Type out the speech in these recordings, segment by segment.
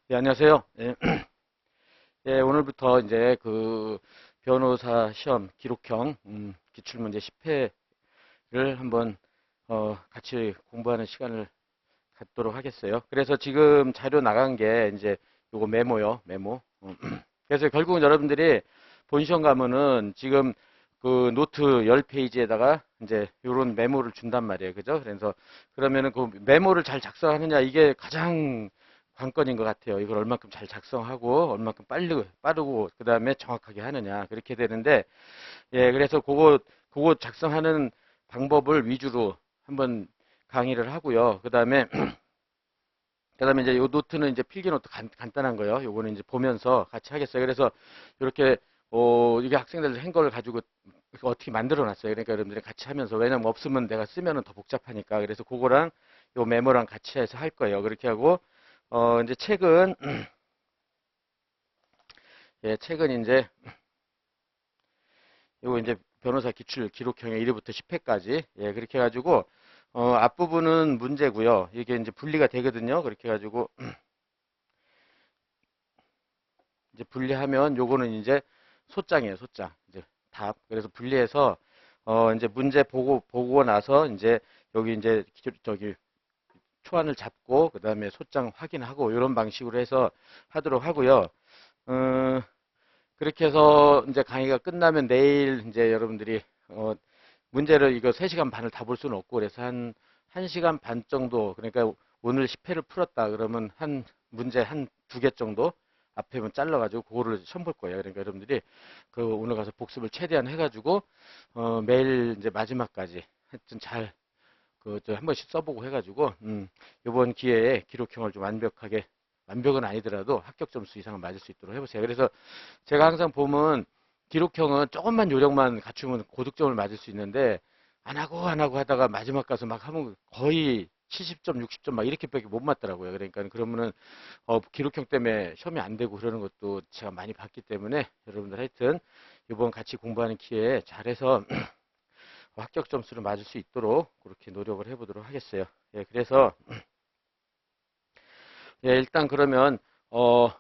예, 안녕하세요. 예, 예, 오늘부터 이제 그 변호사 시험 기록형 기출문제 10회를 한번 같이 공부하는 시간을 갖도록 하겠어요. 그래서 지금 자료 나간 게 이제 요거 메모요, 메모. 그래서 결국은 여러분들이 본 시험 가면은 지금 그 노트 10페이지에다가 이제 요런 메모를 준단 말이에요. 그죠? 그래서 그러면은 그 메모를 잘 작성하느냐 이게 가장 관건인 것 같아요. 이걸 얼만큼 잘 작성하고 얼만큼 빠르고 그다음에 정확하게 하느냐 그렇게 되는데 예, 그래서 그거 작성하는 방법을 위주로 한번 강의를 하고요. 그다음에 이제 요 노트는 이제 필기 노트 간단한 거요. 요거는 이제 보면서 같이 하겠어요. 그래서 이렇게 이게 학생들 한 걸 가지고 어떻게 만들어 놨어요. 그러니까 여러분들이 같이 하면서 왜냐면 없으면 내가 쓰면은 더 복잡하니까. 그래서 그거랑 요 메모랑 같이 해서 할 거예요. 그렇게 하고 이제 책은 예, 책은 이제 요거 이제 변호사 기출 기록형의 1회부터 10회까지 예, 그렇게 해 가지고 앞부분은 문제고요. 이게 이제 분리가 되거든요. 그렇게 해 가지고 이제 분리하면 요거는 이제 소장이에요, 소장. 이제 답. 그래서 분리해서 이제 문제 보고 나서 이제 여기 이제 저기 초안을 잡고 그다음에 소장 확인하고 이런 방식으로 해서 하도록 하고요. 어, 그렇게 해서 이제 강의가 끝나면 내일 이제 여러분들이 문제를 이거 3시간 반을 다 볼 수는 없고 그래서 한 1시간 반 정도 그러니까 오늘 10회를 풀었다 그러면 한 문제 한 2개 정도 앞에만 잘라가지고 그거를 시험 볼 거예요. 그러니까 여러분들이 그 오늘 가서 복습을 최대한 해가지고 매일 이제 마지막까지 하여튼 잘 그 한 번씩 써보고 해가지고 이번 기회에 기록형을 좀 완벽은 아니더라도 합격 점수 이상은 맞을 수 있도록 해보세요. 그래서 제가 항상 보면 기록형은 조금만 요령만 갖추면 고득점을 맞을 수 있는데 안 하고 하다가 마지막 가서 막 하면 거의 70점, 60점 막 이렇게밖에 못 맞더라고요. 그러니까 그러면은 기록형 때문에 시험이 안 되고 그러는 것도 제가 많이 봤기 때문에 여러분들 하여튼 이번 같이 공부하는 기회에 잘해서 합격 점수를 맞을 수 있도록 그렇게 노력을 해보도록 하겠어요. 예, 그래서 예, 일단 그러면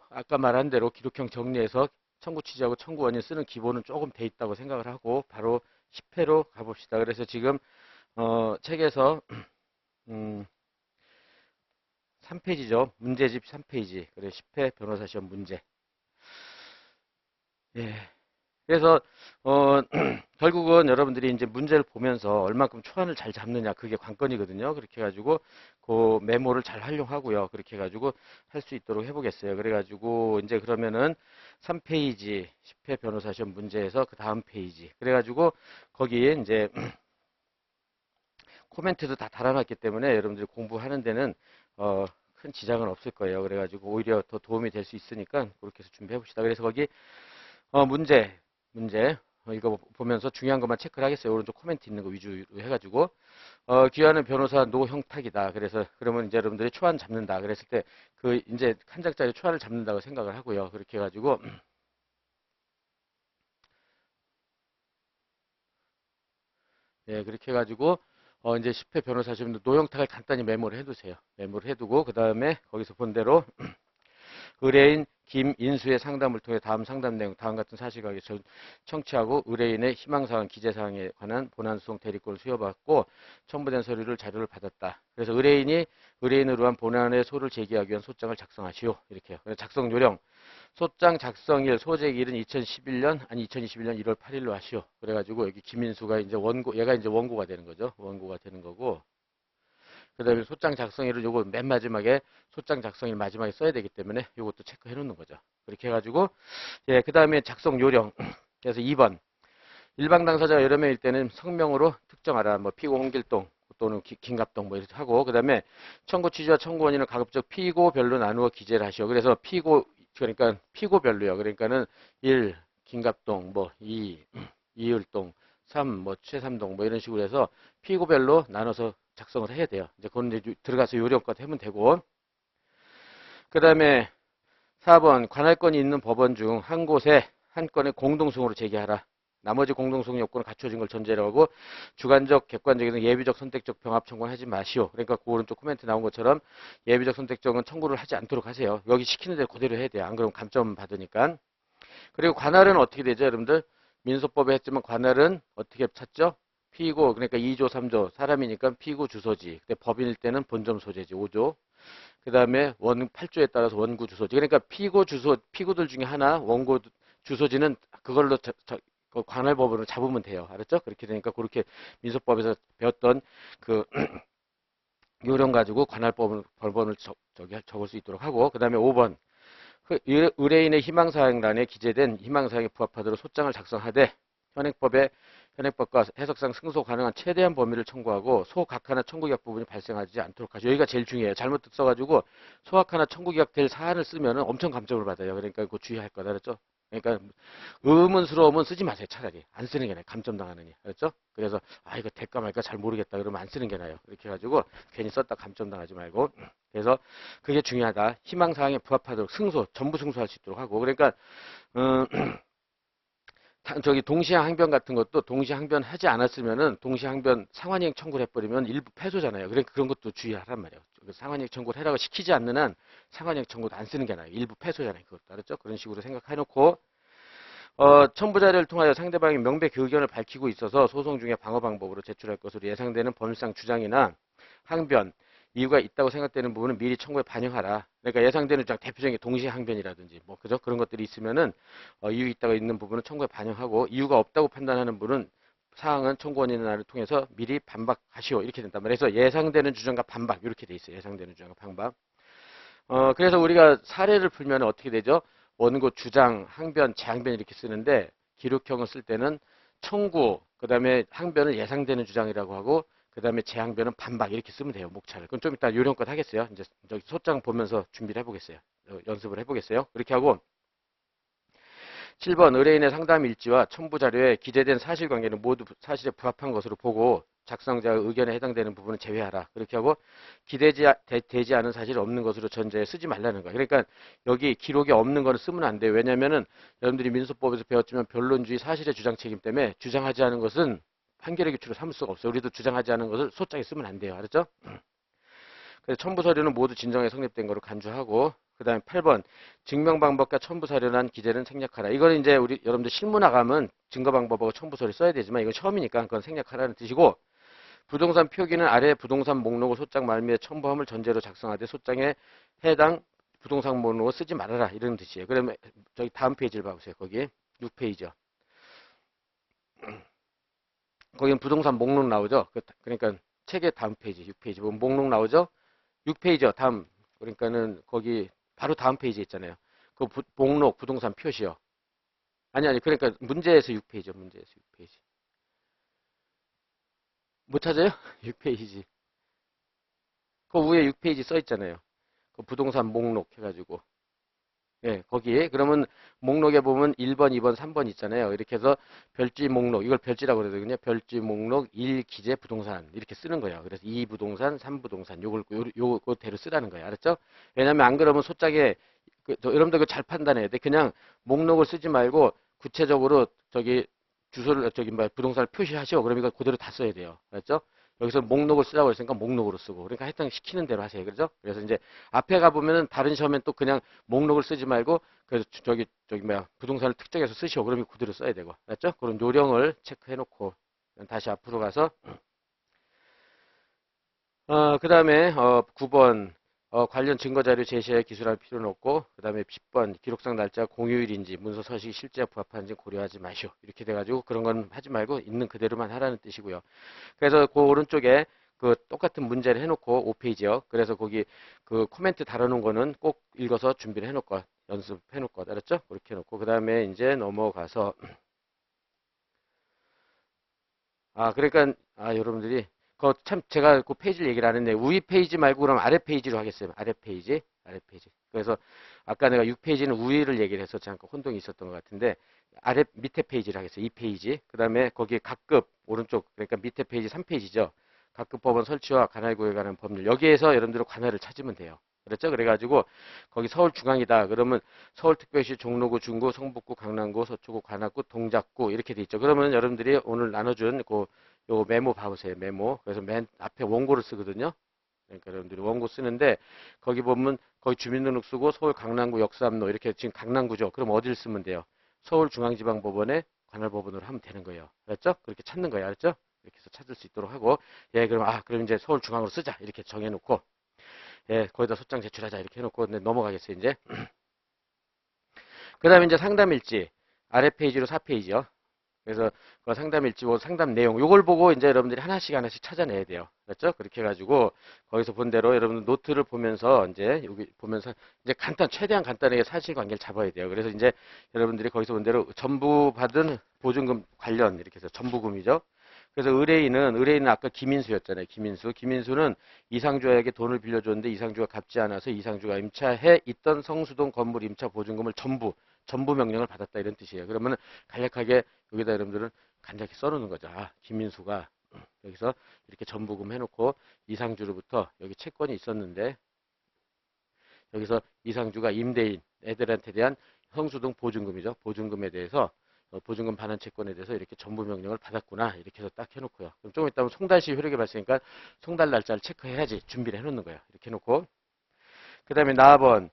아까 말한 대로 기록형 정리해서 청구 취지하고 청구 원인 쓰는 기본은 조금 돼 있다고 생각을 하고 바로 10회로 가봅시다. 그래서 지금 책에서 음, 3페이지죠. 문제집 3페이지. 그래 10회 변호사 시험 문제. 예. 그래서 결국은 여러분들이 이제 문제를 보면서 얼만큼 초안을 잘 잡느냐 그게 관건이거든요. 그렇게 해가지고 그 메모를 잘 활용하고요. 그렇게 해가지고 할 수 있도록 해보겠어요. 그래가지고 이제 그러면은 3페이지 10회 변호사 시험 문제에서 그 다음 페이지 그래가지고 거기에 이제 코멘트도 다 달아놨기 때문에 여러분들이 공부하는 데는 큰 지장은 없을 거예요. 그래가지고 오히려 더 도움이 될 수 있으니까 그렇게 해서 준비해 봅시다. 그래서 거기 문제 이거 보면서 중요한 것만 체크를 하겠어요. 오른쪽 코멘트 있는 거 위주로 해가지고 기하는 변호사 노형탁이다. 그래서 그러면 이제 여러분들이 초안 잡는다. 그랬을 때 그 이제 한 장짜리 초안을 잡는다고 생각을 하고요. 그렇게 해가지고 예 그렇게 해가지고 이제 10회 변호사 시험도 노형탁을 간단히 메모를 해두세요. 메모를 해두고 그 다음에 거기서 본 대로 의뢰인 김인수의 상담을 통해 다음 상담 내용, 다음 같은 사실관계 청취하고 의뢰인의 희망사항, 기재사항에 관한 본안소송 대리권을 수여받고 첨부된 서류를 자료를 받았다. 그래서 의뢰인으로 한 본안의 소를 제기하기 위한 소장을 작성하시오. 이렇게요. 작성 요령. 소장 작성일, 소재기일은 2011년, 아니 2021년 1월 8일로 하시오. 그래가지고 여기 김인수가 이제 얘가 이제 원고가 되는 거죠. 원고가 되는 거고. 그 다음에 소장 작성일을 요거 맨 마지막에 소장 작성일 마지막에 써야 되기 때문에 요것도 체크해 놓는 거죠. 그렇게 해가지고 예, 그 다음에 작성 요령 그래서 2번 일방 당사자가 여러 명일 때는 성명으로 특정하라. 뭐 피고 홍길동 또는 김갑동 뭐 이렇게 하고 그 다음에 청구 취지와 청구 원인을 가급적 피고별로 나누어 기재를 하시오. 그래서 그러니까 피고별로요. 그러니까는 1 김갑동 뭐 2 이을동 3 뭐 최삼동 뭐 이런 식으로 해서 피고별로 나눠서 작성을 해야 돼요. 이제 그건 이제 들어가서 요령껏 하면 되고 그 다음에 4번 관할권이 있는 법원 중 한 곳에 한 건의 공동승으로 제기하라. 나머지 공동성 요건을 갖춰진 걸 전제로 하고 주관적, 객관적인 예비적, 선택적 병합 청구는 하지 마시오. 그러니까 그 오른쪽 코멘트 나온 것처럼 예비적, 선택적은 청구를 하지 않도록 하세요. 여기 시키는 대로 그대로 해야 돼요. 안 그러면 감점 받으니까. 그리고 관할은 어떻게 되죠, 여러분들? 민소법에 했지만 관할은 어떻게 찾죠? 피고, 그러니까 2조, 3조, 사람이니까 피고 주소지. 근데 법인일 때는 본점 소재지, 5조. 그 다음에 8조에 따라서 원구 주소지. 그러니까 피고들 중에 하나, 원고 주소지는 그걸로 그 관할법으로 잡으면 돼요. 알았죠? 그렇게 되니까 그렇게 민소법에서 배웠던 그 요령 가지고 관할법을, 벌번을 적을 수 있도록 하고, 그 다음에 5번. 의뢰인의 희망사항란에 기재된 희망사항에 부합하도록 소장을 작성하되 현행법과 해석상 승소 가능한 최대한 범위를 청구하고 소각하나 청구기각 부분이 발생하지 않도록 하죠. 여기가 제일 중요해요. 잘못 써가지고 소각하나 청구기각 될 사안을 쓰면 엄청 감점을 받아요. 그러니까 그거 주의할 거다. 그랬죠? 그러니까 의문스러우면 쓰지 마세요. 차라리 안 쓰는 게 나아요. 감점 당하느니. 그렇죠? 그래서 이거 될까 말까 잘 모르겠다 그러면 안 쓰는 게 나아요. 이렇게 해가지고 괜히 썼다 감점 당하지 말고. 그래서 그게 중요하다. 희망사항에 부합하도록 전부 승소할 수 있도록 하고. 그러니까 저기 동시항변 같은 것도 동시항변 하지 않았으면은 동시항변 상환이행 청구를 해버리면 일부 패소잖아요. 그러니까 그런 것도 주의하란 말이에요. 상환이행 청구를 해라고 시키지 않는 한 상환이행 청구도 안 쓰는 게 나아요. 일부 패소잖아요. 그것도 알았죠? 그런 식으로 생각해놓고 첨부 자료를 통하여 상대방이 명백히 의견을 밝히고 있어서 소송 중에 방어 방법으로 제출할 것으로 예상되는 법률상 주장이나 항변, 이유가 있다고 생각되는 부분은 미리 청구에 반영하라. 그러니까 예상되는 주장, 대표적인 게 동시항변이라든지 뭐 그죠? 그런 것들이 있으면은 이유 있다고 있는 부분은 청구에 반영하고 이유가 없다고 판단하는 부분은 사항은 청구원인의 날을 통해서 미리 반박하시오. 이렇게 된단 말이에요. 그래서 예상되는 주장과 반박 이렇게 돼 있어요. 예상되는 주장과 반박. 그래서 우리가 사례를 풀면 어떻게 되죠? 원고 주장, 항변, 재항변 이렇게 쓰는데 기록형을 쓸 때는 청구, 그 다음에 항변을 예상되는 주장이라고 하고 그 다음에 재항변은 반박 이렇게 쓰면 돼요. 목차를. 그럼 좀 이따 요령껏 하겠어요. 이제 저기 소장 보면서 준비를 해보겠어요. 연습을 해보겠어요. 그렇게 하고 7번 의뢰인의 상담 일지와 첨부 자료에 기재된 사실관계는 모두 사실에 부합한 것으로 보고 작성자의 의견에 해당되는 부분은 제외하라. 그렇게 하고 되지 않은 사실이 없는 것으로 전제해 쓰지 말라는 거야. 그러니까 여기 기록이 없는 거는 쓰면 안 돼요. 왜냐면은 여러분들이 민소법에서 배웠지만 변론주의 사실의 주장 책임 때문에 주장하지 않은 것은 판결의 기초로 삼을 수가 없어요. 우리도 주장하지 않은 것을 소장에 쓰면 안 돼요. 알았죠? 그래서 첨부 서류는 모두 진정에 성립된 거로 간주하고 그 다음에 8번 증명 방법과 첨부 사료란 기재는 생략하라. 이거는 이제 우리 여러분들 실무 나가면 증거 방법하고 첨부 서류 써야 되지만 이건 처음이니까 그건 생략하라는 뜻이고 부동산 표기는 아래 부동산 목록을 소장 말미에 첨부함을 전제로 작성하되 소장에 해당 부동산 목록을 쓰지 말아라 이런 뜻이에요. 그러면 저기 다음 페이지를 봐보세요. 거기 6페이지요. 거기는 부동산 목록 나오죠. 그러니까 책의 다음 페이지 6페이지 보면 목록 나오죠. 6페이지요. 다음 그러니까는 거기 바로 다음 페이지에 있잖아요. 그 목록 부동산 표시요. 아니 그러니까 문제에서 6페이지요. 문제에서 6페이지. 못 찾아요? 6페이지. 그 위에 6페이지 써 있잖아요. 그 부동산 목록 해가지고. 예, 거기에 그러면 목록에 보면 1번, 2번, 3번 있잖아요. 이렇게 해서 별지 목록, 이걸 별지라고 그러거든요. 별지 목록 1 기재 부동산 이렇게 쓰는 거예요. 그래서 2 부동산, 3 부동산 요거대로 쓰라는 거예요. 알았죠? 왜냐면 안 그러면 소장에 여러분들 잘 판단해야 돼. 그냥 목록을 쓰지 말고 구체적으로 저기 주소를 저기 부동산을 표시하시오. 그럼 이거 그대로 다 써야 돼요. 알았죠? 여기서 목록을 쓰라고 했으니까 목록으로 쓰고 그러니까 하여튼 시키는 대로 하세요. 그렇죠? 그래서 이제 앞에 가보면은 다른 시험엔 또 그냥 목록을 쓰지 말고 그래서 부동산을 특정해서 쓰시오. 그러면 그대로 써야 되고. 알았죠? 그런 요령을 체크해 놓고 다시 앞으로 가서 그 다음에 9번 관련 증거자료 제시할 기술할 필요는 없고 그 다음에 10번 기록상 날짜 공휴일인지 문서 서식이 실제와 부합하는지 고려하지 마시오. 이렇게 돼가지고 그런 건 하지 말고 있는 그대로만 하라는 뜻이고요. 그래서 그 오른쪽에 그 똑같은 문제를 해놓고 5페이지요. 그래서 거기 그 코멘트 달아놓은 거는 꼭 읽어서 준비를 해놓고 연습해놓고 알았죠? 그렇게 해놓고 그 다음에 이제 넘어가서 그러니까 여러분들이 참 제가 그 페이지를 얘기를 안 했네. 위 페이지 말고 그럼 아래 페이지로 하겠어요. 아래 페이지. 아래 페이지. 그래서 아까 내가 6페이지는 위를 얘기를 해서 잠깐 혼동이 있었던 것 같은데 밑에 페이지를 하겠어요. 2페이지. 그다음에 거기에 각급 오른쪽 그러니까 밑에 페이지 3페이지죠. 각급 법원 설치와 관할 구역에 관한 법률. 여기에서 여러분들은 관할을 찾으면 돼요. 그랬죠? 그래가지고 거기 서울중앙이다. 그러면 서울특별시 종로구, 중구, 성북구, 강남구, 서초구, 관악구, 동작구 이렇게 돼 있죠. 그러면 여러분들이 오늘 나눠준 요 메모 봐보세요. 메모. 그래서 맨 앞에 원고를 쓰거든요. 그러니까 여러분들이 원고 쓰는데 거기 보면 거기 주민등록 쓰고 서울 강남구 역삼로 이렇게 지금 강남구죠. 그럼 어디를 쓰면 돼요? 서울중앙지방법원에 관할법원으로 하면 되는 거예요. 알았죠? 그렇게 찾는 거예요. 알았죠? 이렇게 해서 찾을 수 있도록 하고 예 그럼 이제 서울중앙으로 쓰자 이렇게 정해놓고 예 거기다 소장 제출하자 이렇게 해놓고 넘어가겠어요. 이제 그 다음에 이제 상담일지 아래 페이지로 4페이지요. 그래서 그 상담일지, 상담 내용, 요걸 보고 이제 여러분들이 하나씩 하나씩 찾아내야 돼요. 그렇죠? 그렇게 해가지고 거기서 본 대로 여러분 노트를 보면서 이제 여기 보면서 이제 최대한 간단하게 사실관계를 잡아야 돼요. 그래서 이제 여러분들이 거기서 본 대로 전부 받은 보증금 관련 이렇게 해서 전부금이죠. 그래서 의뢰인은 아까 김인수였잖아요. 김인수는 이상주에게 돈을 빌려줬는데 이상주가 갚지 않아서 이상주가 임차해 있던 성수동 건물 임차 보증금을 전부 명령을 받았다 이런 뜻이에요. 그러면 간략하게 여기다 여러분들은 간략히 써놓는 거죠. 아, 김민수가 여기서 이렇게 전부금 해놓고 이상주로부터 여기 채권이 있었는데 여기서 이상주가 임대인 애들한테 대한 성수동 보증금이죠. 보증금에 대해서 보증금 반환 채권에 대해서 이렇게 전부 명령을 받았구나 이렇게 해서 딱 해놓고요. 그럼 조금 있다면 송달시 효력이 발생하니까 송달 날짜를 체크해야지 준비를 해놓는 거예요. 이렇게 해놓고 그 다음에 나번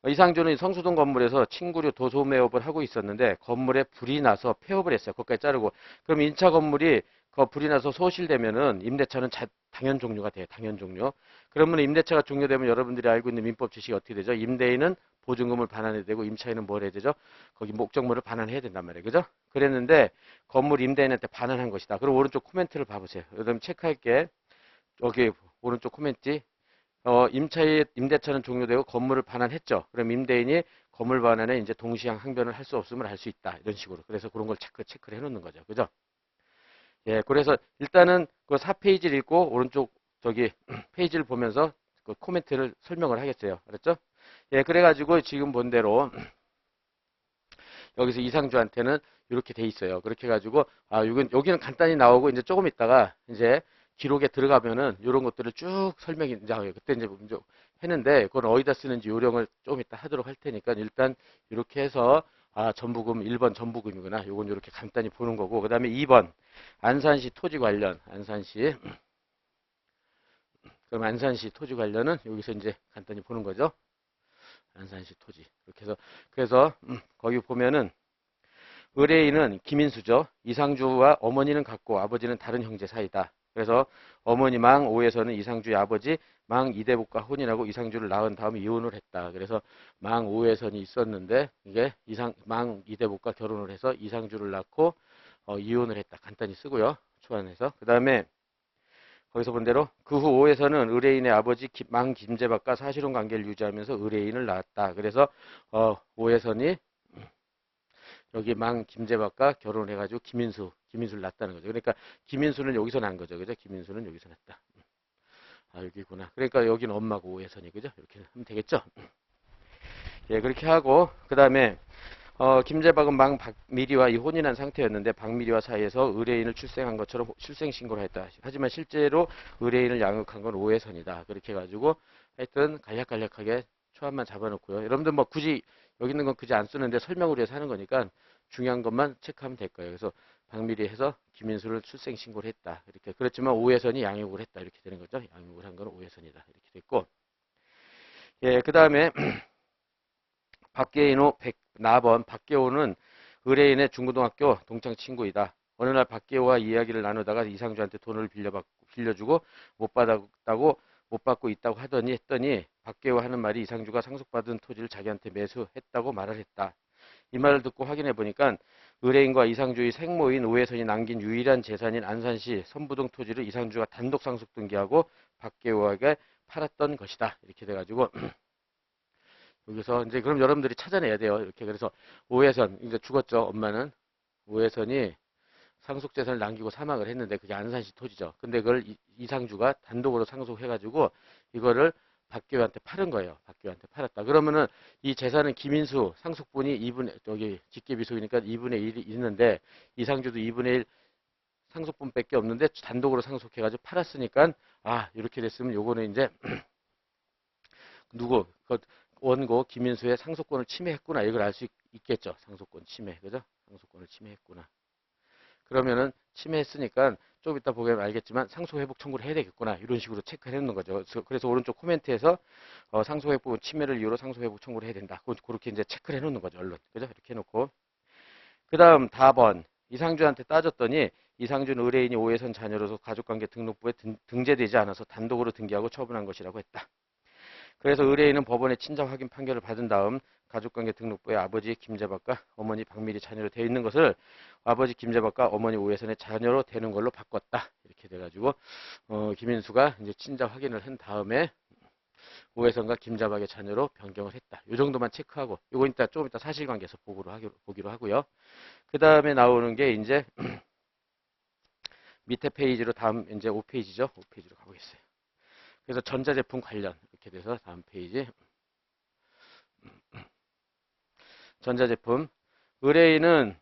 이상주는 성수동 건물에서 침구류 도소 매업을 하고 있었는데 건물에 불이 나서 폐업을 했어요. 거기까지 자르고 그럼 인차 건물이 그 불이 나서 소실되면은 임대차는 당연 종료가 돼요. 당연 종료. 그러면 임대차가 종료되면 여러분들이 알고 있는 민법 지식이 어떻게 되죠? 임대인은 보증금을 반환해야 되고 임차인은 뭘 해야 되죠? 거기 목적물을 반환해야 된단 말이에요. 그죠? 그랬는데 건물 임대인한테 반환한 것이다. 그럼 오른쪽 코멘트를 봐보세요. 그다음 체크할게. 여기 오른쪽 코멘트. 임대차는 종료되고 건물을 반환했죠. 그럼 임대인이 건물 반환에 이제 동시에 항변을 할 수 없음을 알 수 있다. 이런 식으로. 그래서 그런 걸 체크를 해놓는 거죠. 그죠? 예, 그래서 일단은 그 4페이지를 읽고 오른쪽 저기 페이지를 보면서 그 코멘트를 설명을 하겠어요. 알았죠? 예, 그래가지고 지금 본 대로 여기서 이상주한테는 이렇게 돼 있어요. 그렇게 해가지고 여기는 간단히 나오고 이제 조금 있다가 이제 기록에 들어가면은 이런 것들을 쭉 설명이 이제 그때 이제 했는데 그건 어디다 쓰는지 요령을 좀 이따 하도록 할 테니까 일단 이렇게 해서 전부금 1번 전부금이구나. 요건 이렇게 간단히 보는 거고 그다음에 2번 안산시 토지 관련 그럼 안산시 토지 관련은 여기서 이제 간단히 보는 거죠. 안산시 토지 이렇게 해서 그래서 거기 보면은 의뢰인은 김인수죠. 이상주와 어머니는 같고 아버지는 다른 형제 사이다. 그래서 어머니 망 5에서는 이상주의 아버지 망 이대복과 혼인하고 이상주를 낳은 다음 이혼을 했다. 그래서 망 5에선이 있었는데 이게 망 이대복과 결혼을 해서 이상주를 낳고 이혼을 했다. 간단히 쓰고요. 초안해서. 그 다음에 거기서 본 대로 그 후 5에서는 의뢰인의 아버지 망 김재박과 사실혼 관계를 유지하면서 의뢰인을 낳았다. 그래서 5에선이 여기 망 김재박과 결혼을 해가지고 김인수를 낳았다는 거죠. 그러니까 김인수는 여기서 난 거죠. 그죠? 김인수는 여기서 낳았다. 여기구나. 그러니까 여기는 엄마고 오해선이 그죠? 이렇게 하면 되겠죠? 예, 그렇게 하고 그 다음에 김재박은 망 박미리와 이혼인한 상태였는데 박미리와 사이에서 의뢰인을 출생한 것처럼 출생 신고를 했다. 하지만 실제로 의뢰인을 양육한 건 오해선이다. 그렇게 해가지고 하여튼 간략하게 초안만 잡아놓고요. 여러분들 뭐 굳이 여기 있는 건 굳이 안 쓰는데 설명을 위해서 하는 거니까 중요한 것만 체크하면 될 거예요. 그래서 박미리 해서 김인수를 출생 신고를 했다. 이렇게 그렇지만 오해선이 양육을 했다. 이렇게 되는 거죠. 양육을 한 건 오해선이다. 이렇게 됐고 예, 그 다음에 박계인호 나번 박계호는 의뢰인의 중고등학교 동창 친구이다. 어느 날 박계호와 이야기를 나누다가 이상주한테 돈을 빌려주고 못 받고 있다고 했더니 박계호 하는 말이 이상주가 상속받은 토지를 자기한테 매수했다고 말을 했다. 이 말을 듣고 확인해 보니까 의뢰인과 이상주의 생모인 오해선이 남긴 유일한 재산인 안산시 선부동 토지를 이상주가 단독 상속 등기하고 박계호에게 팔았던 것이다. 이렇게 돼가지고 여기서 이제 그럼 여러분들이 찾아내야 돼요. 이렇게 그래서 오해선 이제 죽었죠. 엄마는 오해선이 상속재산을 남기고 사망을 했는데 그게 안산시 토지죠. 근데 그걸 이상주가 단독으로 상속해가지고 이거를 박계호한테 팔은 거예요. 박계호한테 팔았다. 그러면은 이 재산은 김인수 상속분이 2분의 여기 직계비속이니까 2분의 1이 있는데 이상주도 2분의 1 상속분밖에 없는데 단독으로 상속해가지고 팔았으니까 이렇게 됐으면 요거는 이제 누구? 그 원고 김인수의 상속권을 침해했구나. 이걸 알 수 있겠죠. 상속권 침해. 그죠? 상속권을 침해했구나. 그러면은 침해했으니까 좀 이따 보면 알겠지만 상속회복 청구를 해야 되겠구나. 이런 식으로 체크해 놓는 거죠. 그래서 오른쪽 코멘트에서 상속회복 침해를 이유로 상속회복 청구를 해야 된다. 그렇게 이제 체크를 해 놓는 거죠. 언론. 그죠? 이렇게 해놓고. 그 다음 4번. 이상준한테 따졌더니 이상준 의뢰인이 오해선 자녀로서 가족관계 등록부에 등재되지 않아서 단독으로 등기하고 처분한 것이라고 했다. 그래서 의뢰인은 법원의 친자 확인 판결을 받은 다음 가족관계 등록부에 아버지 김재박과 어머니 박미리 자녀로 되어 있는 것을 아버지 김재박과 어머니 오해선의 자녀로 되는 걸로 바꿨다. 이렇게 돼가지고 김인수가 이제 친자 확인을 한 다음에 오해선과 김재박의 자녀로 변경을 했다. 이 정도만 체크하고 이거 이따 좀 이따 사실관계에서 보기로 하고요. 그 다음에 나오는 게 이제 밑에 페이지로 다음 이제 5페이지죠. 5페이지로 가보겠어요. 그래서 전자제품 관련 이렇게 돼서 다음 페이지. 전자제품. 의뢰인은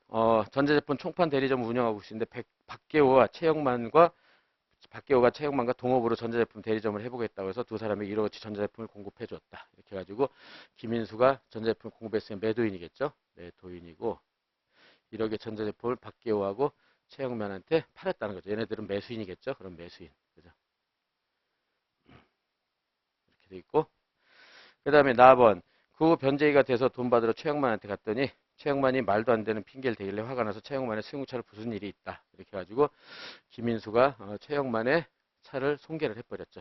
전자제품 총판 대리점을 운영하고 있는데 박계호가 최영만과 동업으로 전자제품 대리점을 해보겠다고 해서 두 사람이 이러같이 전자제품을 공급해 줬다. 이렇게 해가지고 김인수가 전자제품 공급했으면 매도인이겠죠. 매도인이고 이렇게 전자제품을 박계호하고 최영만한테 팔았다는 거죠. 얘네들은 매수인이겠죠. 그럼 매수인. 그죠? 이렇게 돼 있고 그 다음에 나번 그 후 변제기가 돼서 돈 받으러 최영만한테 갔더니 최영만이 말도 안 되는 핑계를 대길래 화가 나서 최영만의 승용차를 부순 일이 있다. 이렇게 해가지고 김인수가 최영만의 차를 손괴를 해버렸죠.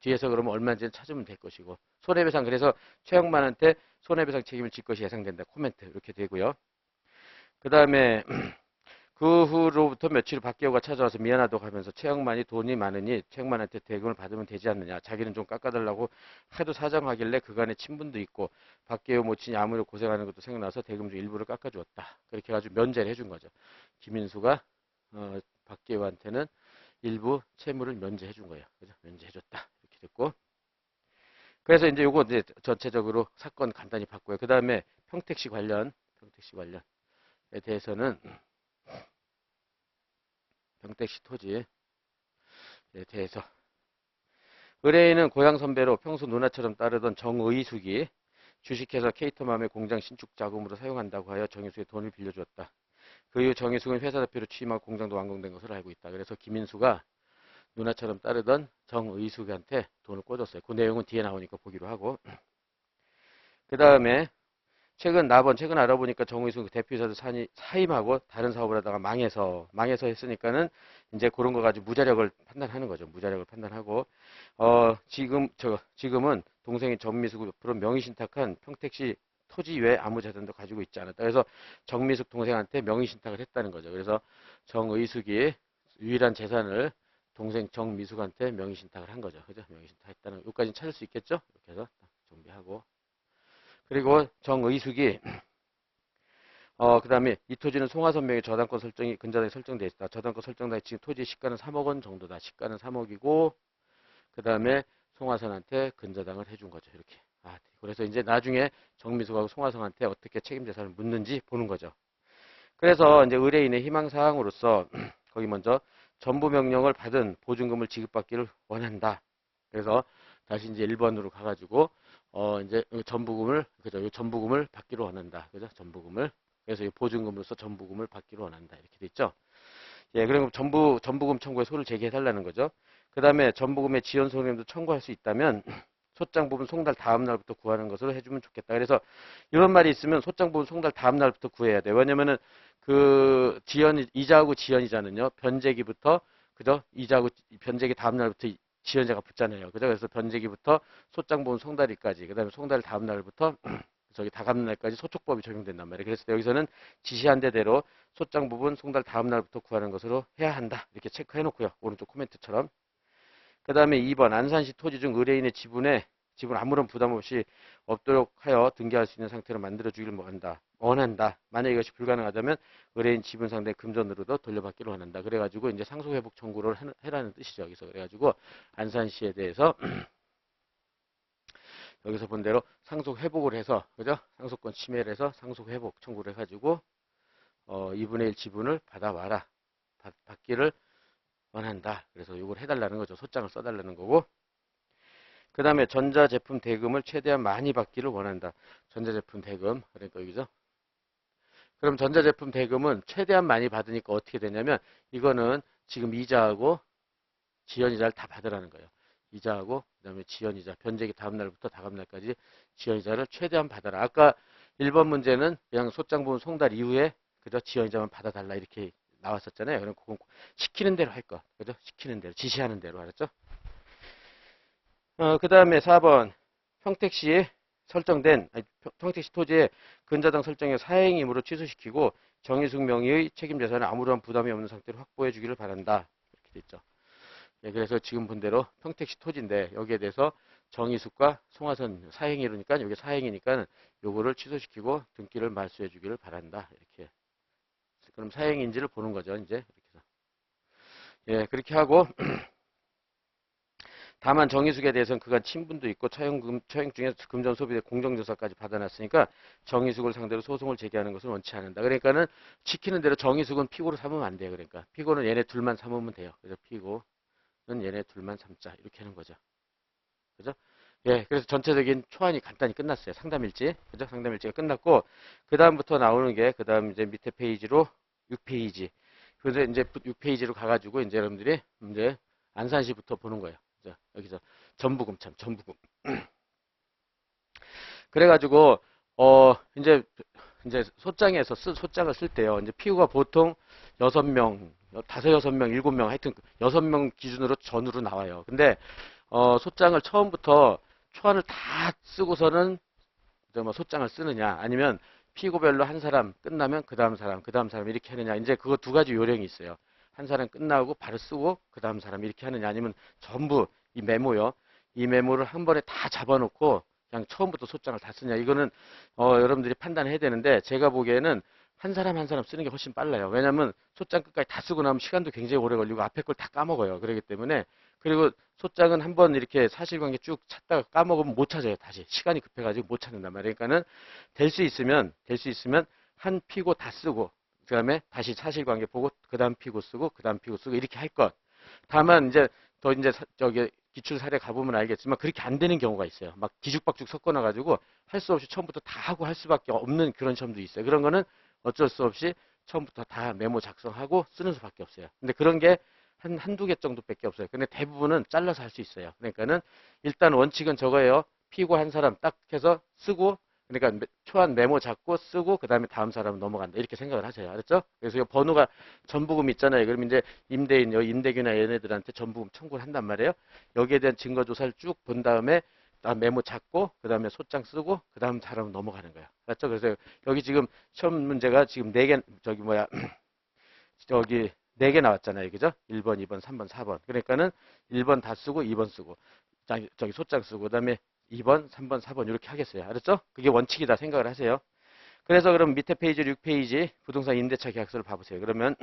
뒤에서 그러면 얼마인지는 찾으면 될 것이고 손해배상 그래서 최영만한테 손해배상 책임을 질 것이 예상된다. 코멘트 이렇게 되고요. 그 다음에 그 후로부터 며칠 박계호가 찾아와서 미안하다고 하면서 최영만이 돈이 많으니 최영만한테 대금을 받으면 되지 않느냐. 자기는 좀 깎아달라고 하도 사정하길래 그간의 친분도 있고 박계호 모친이 아무리 고생하는 것도 생각나서 대금 중 일부를 깎아주었다. 그렇게 해가지고 면제를 해준 거죠. 김인수가 박계호한테는 일부 채무를 면제해준 거예요. 그죠? 면제해줬다. 이렇게 됐고. 그래서 이제 요거 이제 전체적으로 사건 간단히 봤고요. 그 다음에 평택시 관련에 대해서는 평택시 토지에 대해서 의뢰인은 고향 선배로 평소 누나처럼 따르던 정의숙이 주식회사 케이터맘의 공장 신축 자금으로 사용한다고 하여 정의숙의 돈을 빌려주었다. 그 이후 정의숙은 회사 대표로 취임하고 공장도 완공된 것으로 알고 있다. 그래서 김인수가 누나처럼 따르던 정의숙한테 돈을 꿔줬어요. 그 내용은 뒤에 나오니까 보기로 하고 그 다음에 최근 알아보니까 정의숙 대표이사도 사임하고 다른 사업을 하다가 망해서 했으니까는 이제 그런 거 가지고 무자력을 판단하는 거죠. 무자력을 판단하고 지금은 동생이 정미숙 앞으로 명의신탁한 평택시 토지 외에 아무 자산도 가지고 있지 않았다. 그래서 정미숙 동생한테 명의신탁을 했다는 거죠. 그래서 정의숙이 유일한 재산을 동생 정미숙한테 명의신탁을 한 거죠. 그죠? 명의신탁했다는 여기까지 찾을 수 있겠죠? 이렇게 해서 정비하고 그리고 정의숙이 그 다음에 이 토지는 송화선명의 저당권 설정이 근저당에 설정되어 있다. 저당권 설정당에 지금 토지 시가는 3억 원 정도다. 시가는 3억이고 그 다음에 송화선한테 근저당을 해준 거죠. 이렇게. 그래서 이제 나중에 정미숙하고 송화선한테 어떻게 책임재산을 묻는지 보는 거죠. 그래서 이제 의뢰인의 희망사항으로서 거기 먼저 전부 명령을 받은 보증금을 지급받기를 원한다. 그래서 다시 이제 1번으로 가가지고 이제 그죠? 이 전부금을 받기로 원한다. 그죠? 전부금을. 그래서 이 보증금으로서 전부금을 받기로 원한다. 이렇게 돼 있죠. 예, 그리고 전부금 청구에 소를 제기해달라는 거죠. 그 다음에 전부금의 지연 소임도 청구할 수 있다면 소장 부분 송달 다음 날부터 구하는 것으로 해주면 좋겠다. 그래서 이런 말이 있으면 소장 부분 송달 다음 날부터 구해야 돼. 왜냐면은 그 이자하고 지연이자는요. 변제기부터 그죠? 이자하고 변제기 다음 날부터 지연자가 붙잖아요. 그죠? 그래서 변제기부터 소장 부분 송달일까지 그다음에 송달 다음 날부터 저기 다갚는 날까지 소촉법이 적용된단 말이에요. 그래서 여기서는 지시한 대로 소장 부분 송달 다음 날부터 구하는 것으로 해야 한다. 이렇게 체크해 놓고요. 오른쪽 코멘트처럼. 그 다음에 2번 안산시 토지 중 의뢰인의 지분 아무런 부담 없이 없도록 하여 등기할 수 있는 상태로 만들어주기를 원한다. 만약 이것이 불가능하다면 의뢰인 지분 상대 금전으로도 돌려받기를 원한다. 그래가지고 이제 상속회복 청구를 해라는 뜻이죠. 여기서 그래가지고 안산시에 대해서 여기서 본 대로 상속회복을 해서 그죠? 상속권 침해를 해서 상속회복 청구를 해가지고 2분의 1 지분을 받아와라. 받기를 원한다. 그래서 이걸 해달라는 거죠. 소장을 써달라는 거고. 그 다음에 전자제품 대금을 최대한 많이 받기를 원한다. 전자제품 대금. 그러니까 여기죠. 그럼 전자제품 대금은 최대한 많이 받으니까 어떻게 되냐면 이거는 지금 이자하고 지연이자를 다 받으라는 거예요. 이자하고 그다음에 지연이자 변제기 다음 날부터 다음 날까지 지연이자를 최대한 받아라. 아까 1번 문제는 그냥 소장 부분 송달 이후에 그저 지연이자만 받아달라 이렇게 나왔었잖아요. 그럼 그건 시키는 대로 할 거. 그죠? 시키는 대로 지시하는 대로 알았죠? 그다음에 4번 평택시에 설정된 평택시 토지의 근저당 설정의 사행임으로 취소시키고 정의숙 명의의 책임 재산을 아무런 부담이 없는 상태로 확보해 주기를 바란다. 이렇게 돼 있죠. 예, 그래서 지금 본 대로 평택시 토지인데 여기에 대해서 정의숙과 송화선 사행이니까 여기 사행이니까 요거를 취소시키고 등기를 말소해 주기를 바란다. 이렇게. 그럼 사행인지를 보는 거죠. 이제 이렇게 해서. 예, 그렇게 하고 다만 정의숙에 대해서는 그간 친분도 있고 처형 중에 금전 소비대 공정조사까지 받아놨으니까 정의숙을 상대로 소송을 제기하는 것은 원치 않는다. 그러니까는 시키는 대로 정의숙은 피고로 삼으면 안 돼요. 그러니까 피고는 얘네 둘만 삼으면 돼요. 그래서 피고는 얘네 둘만 삼자 이렇게 하는 거죠. 그죠? 예, 그래서 전체적인 초안이 간단히 끝났어요. 상담일지, 그죠? 상담일지가 끝났고 그 다음부터 나오는 게 그 다음 이제 밑에 페이지로 6페이지. 그래서 이제 6페이지로 가가지고 이제 여러분들이 이제 안산시부터 보는 거예요. 그죠? 여기서 전부금 참 전부금. 그래가지고 이제 소장에서 소장을 쓸 때요. 이제 피고가 보통 6명, 5, 6명, 7명 하여튼 6명 기준으로 전으로 나와요. 근데 소장을 처음부터 초안을 다 쓰고서는 뭐 소장을 쓰느냐 아니면 피고별로 한 사람 끝나면 그 다음 사람 이렇게 하느냐 이제 그거 두 가지 요령이 있어요. 한 사람 끝나고 바로 쓰고 그 다음 사람 이렇게 하느냐 아니면 전부 이 메모요. 이 메모를 한 번에 다 잡아놓고 그냥 처음부터 소장을 다 쓰냐 이거는 여러분들이 판단해야 되는데 제가 보기에는 한 사람 한 사람 쓰는 게 훨씬 빨라요. 왜냐하면 소장 끝까지 다 쓰고 나면 시간도 굉장히 오래 걸리고 앞에 걸 다 까먹어요. 그렇기 때문에 그리고 소장은 한번 이렇게 사실관계 쭉 찾다가 까먹으면 못 찾아요. 다시 시간이 급해가지고 못 찾는단 말이에요. 그러니까는 될 수 있으면 한 피고 다 쓰고 그다음에 다시 사실관계 보고 그다음 피고 쓰고 그다음 피고 쓰고 이렇게 할 것. 다만 이제 더 이제 저기 기출 사례 가보면 알겠지만 그렇게 안 되는 경우가 있어요. 막 뒤죽박죽 섞어놔가지고 할 수 없이 처음부터 다 하고 할 수밖에 없는 그런 시험도 있어요. 그런 거는 어쩔 수 없이 처음부터 다 메모 작성하고 쓰는 수밖에 없어요. 근데 그런 게 한두 개 정도밖에 없어요. 근데 대부분은 잘라서 할 수 있어요. 그러니까는 일단 원칙은 저거예요. 피고 한 사람 딱 해서 쓰고 그러니까 초안 메모 잡고 쓰고 그 다음에 다음 사람은 넘어간다. 이렇게 생각을 하세요. 알았죠? 그래서 이 번호가 전부금 있잖아요. 그럼 이제 임대인, 임대규나 얘네들한테 전부금 청구를 한단 말이에요. 여기에 대한 증거 조사를 쭉 본 다음에 메모 잡고 그 다음에 소장 쓰고 그 다음 사람은 넘어가는 거예요. 알았죠? 그래서 여기 지금 시험 문제가 지금 4개 저기 뭐야 저기 4개 나왔잖아요. 그죠? 1번, 2번, 3번, 4번. 그러니까는 1번 다 쓰고 2번 쓰고 저기 소장 쓰고 그다음에 2번, 3번, 4번 이렇게 하겠어요. 알았죠? 그게 원칙이다 생각을 하세요. 그래서 그럼 밑에 페이지 6페이지 부동산 임대차 계약서를 봐보세요. 그러면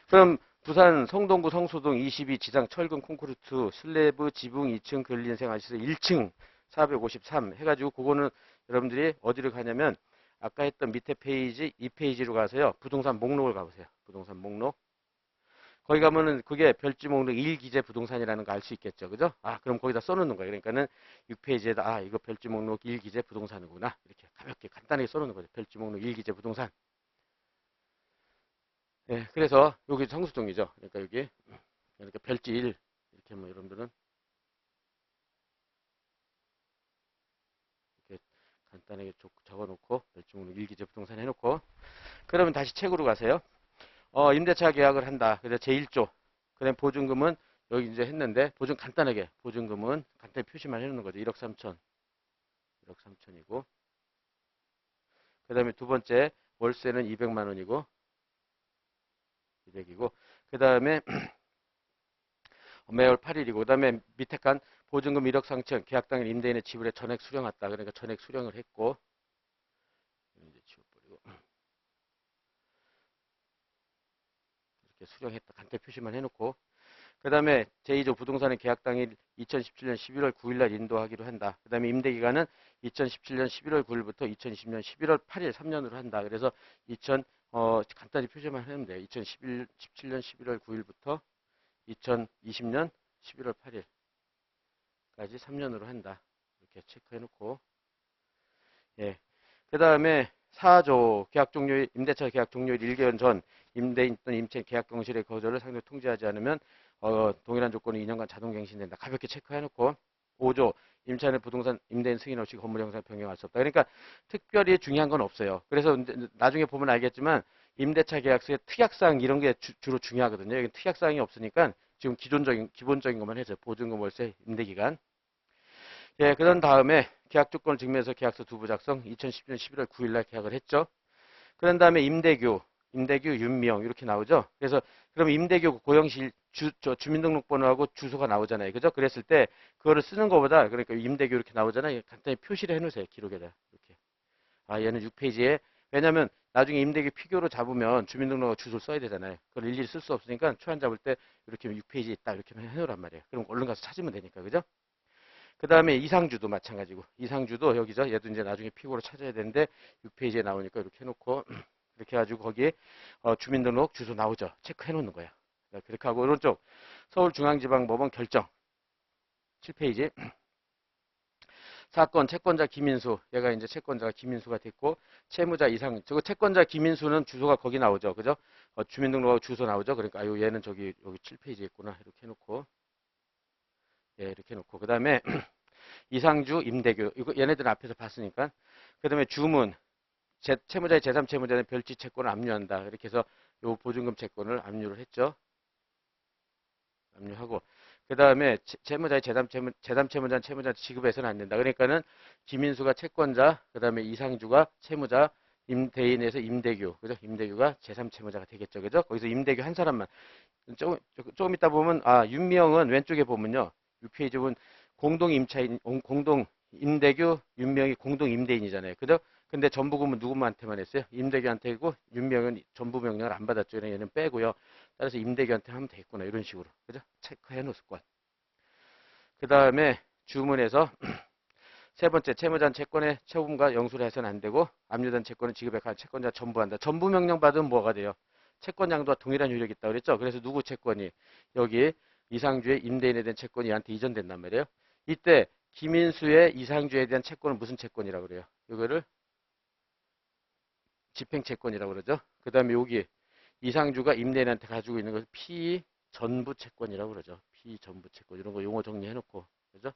그럼 부산 성동구 성수동 22 지상 철근 콘크리트 슬래브 지붕 2층 근린생 아시스 1층 453 해가지고 그거는 여러분들이 어디를 가냐면 아까 했던 밑에 페이지 2페이지로 가서요. 부동산 목록을 가보세요. 부동산 목록. 거기 가면은 그게 별지 목록 1기재 부동산이라는 거 알 수 있겠죠. 그죠? 아, 그럼 거기다 써놓는 거예요. 그러니까는 6페이지에다 아, 이거 별지 목록 1기재 부동산이구나. 이렇게 가볍게 간단하게 써놓는 거죠. 별지 목록 1기재 부동산. 예, 그래서 여기 성수동이죠. 그러니까 여기 그러니까 별지 1 이렇게 하면 여러분들은 이렇게 간단하게 적어놓고 별지 목록 1기재 부동산 해놓고 그러면 다시 책으로 가세요. 임대차 계약을 한다. 그래서 제1조. 그다음 보증금은 여기 이제 했는데 보증 간단하게 보증금은 간단히 표시만 해놓는 거죠. 1억 3천. 1억 3천이고 그다음에 두 번째 월세는 200만 원이고 200이고 그다음에 매월 8일이고 그다음에 밑에 칸 보증금 1억 3천 계약 당일 임대인의 지불에 전액 수령했다. 그러니까 전액 수령을 했고 이제 지워버리고 이렇게 수령했다. 간단히 표시만 해놓고 그 다음에 제2조 부동산의 계약 당일 2017년 11월 9일 날 인도하기로 한다. 그 다음에 임대기간은 2017년 11월 9일부터 2020년 11월 8일 3년으로 한다. 그래서 간단히 표시만 하면 돼요. 2017년 11월 9일부터 2020년 11월 8일. 까지 3년으로 한다. 이렇게 체크해 놓고. 예. 그 다음에 4조 계약 종료일, 임대차 계약 종료일 1개월 전 임대인 또는 임차인 계약 경실의 거절을 상대로 통지하지 않으면 동일한 조건이 2년간 자동 갱신된다. 가볍게 체크해 놓고. 5조 임차인의 부동산 임대인 승인 없이 건물 형상 변경할 수 없다. 그러니까 특별히 중요한 건 없어요. 그래서 나중에 보면 알겠지만 임대차 계약서의 특약사항 이런 게 주로 중요하거든요. 여기 특약사항이 없으니까 지금 기본적인 것만 해서 보증금, 월세, 임대기간. 예, 그런 다음에 계약 조건을 증명해서 계약서 두부 작성 2010년 11월 9일 날 계약을 했죠. 그런 다음에 임대규 윤미영 이렇게 나오죠. 그래서 그럼 임대규 고영실 주민등록번호하고 주소가 나오잖아요. 그죠? 그랬을 때 그거를 쓰는 것보다 그러니까 임대규 이렇게 나오잖아요. 간단히 표시를 해 놓으세요. 기록에다. 이렇게. 아, 얘는 6페이지에 왜냐면 나중에 임대규 피규어로 잡으면 주민등록하고 주소를 써야 되잖아요. 그걸 일일이 쓸 수 없으니까 초안 잡을 때 이렇게 6페이지에 있다. 이렇게만 해 놓으란 말이에요. 그럼 얼른 가서 찾으면 되니까. 그죠? 그 다음에 이상주도 마찬가지고 이상주도 여기죠. 얘도 이제 나중에 피고로 찾아야 되는데 6페이지에 나오니까 이렇게 해놓고 이렇게 해가지고 거기에 주민등록 주소 나오죠. 체크해 놓는 거야. 그렇게 하고 오른쪽 서울중앙지방법원 결정 7페이지 사건 채권자 김인수 얘가 이제 채권자가 김인수가 됐고 채무자 이상 저거 채권자 김인수는 주소가 거기 나오죠. 그죠? 주민등록하고 주소 나오죠. 그러니까 아유 얘는 저기 여기 7페이지에 있구나 이렇게 해놓고 예 이렇게 해놓고 그 다음에 이상주, 임대규 이거 얘네들 앞에서 봤으니까 그 다음에 주문 채무자의 제3채무자는 별지 채권을 압류한다. 이렇게 해서 요 보증금 채권을 압류를 했죠. 압류하고 그 다음에 채무자의 제3채무자는 채무자한테 지급해서는 안 된다. 그러니까는 김인수가 채권자, 그 다음에 이상주가 채무자, 임대인에서 임대규, 그죠? 임대규가 제3채무자가 되겠죠, 그죠? 거기서 임대규 한 사람만 조금 이따 보면 윤미영은 왼쪽에 보면요, 6페이지 보면 공동 임차인, 공동 임대규, 윤미영이 공동 임대인이잖아요, 그죠? 근데 전부금은 누구한테만 했어요? 임대규한테고 윤미영은 전부 명령을 안 받았죠. 얘는 빼고요. 따라서 임대규한테 하면 되겠구나. 이런 식으로. 그죠? 체크해 놓을 것. 그 다음에 주문에서 세 번째 채무자는 채권의 처분과 영수를 해서는 안 되고 압류된 채권은 지급에 관한 채권자 전부한다. 전부 명령 받으면 뭐가 돼요? 채권량도와 동일한 효력이 있다고 그랬죠? 그래서 누구 채권이 여기 이상주의 임대인에 대한 채권이 얘한테 이전된단 말이에요. 이때 김인수의 이상주에 대한 채권은 무슨 채권이라고 그래요? 이거를 집행채권이라고 그러죠. 그 다음에 여기 이상주가 임대인한테 가지고 있는 것을 피전부 채권이라고 그러죠. 피전부 채권 이런 거 용어 정리해놓고 그죠?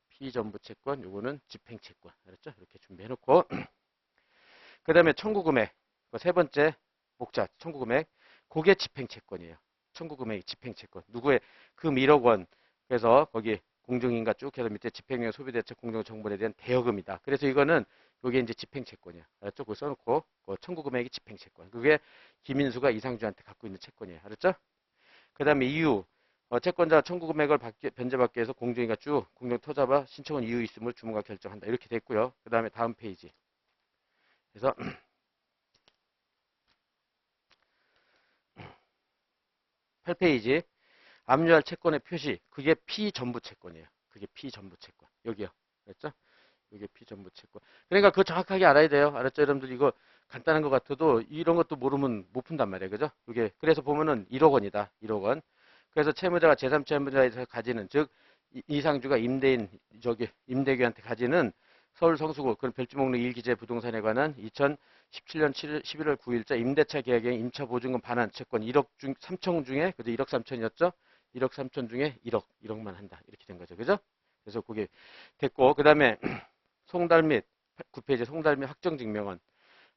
피전부 채권 요거는 집행채권 알았죠? 이렇게 준비해놓고 그 다음에 청구금액 세 번째 목자 청구금액 그게 집행채권이에요. 청구금액이 집행채권 누구의 금 1억 원 그래서 거기 공정인가 쭉 해서 밑에 집행령 소비대책 공정정보에 대한 대여금이다. 그래서 이거는 이게 이제 집행채권이야. 알았죠? 그거 써놓고 청구금액이 집행채권. 그게 김인수가 이상주한테 갖고 있는 채권이에요. 알았죠? 그 다음에 이유 채권자 청구금액을 변제받기 위해서 공정인가 쭉 공정토자바 신청은 이유 있음을 주문과 결정한다. 이렇게 됐고요. 그 다음에 다음 페이지. 그래서 8페이지 압류할 채권의 표시 그게 피전부 채권이에요. 그게 피전부 채권. 여기요. 알았죠? 이게 피전부 채권. 그러니까 그거 정확하게 알아야 돼요. 알았죠? 여러분들 이거 간단한 것 같아도 이런 것도 모르면 못 푼단 말이에요. 그죠? 이게 그래서 보면은 1억 원이다. 1억 원. 그래서 채무자가 제3채무자에서 가지는 즉 이상주가 임대인 저기 임대규한테 가지는 서울 성수구 그런 별지목록 1기재 부동산에 관한 2017년 11월 9일자 임대차 계약의 임차 보증금 반환 채권 1억 3천 중에 그죠? 1억 3천이었죠? 1억 3천 중에 1억만 한다. 이렇게 된 거죠. 그죠? 그래서 그게 됐고 그다음에 송달 및 9페이지 송달 및 확정증명은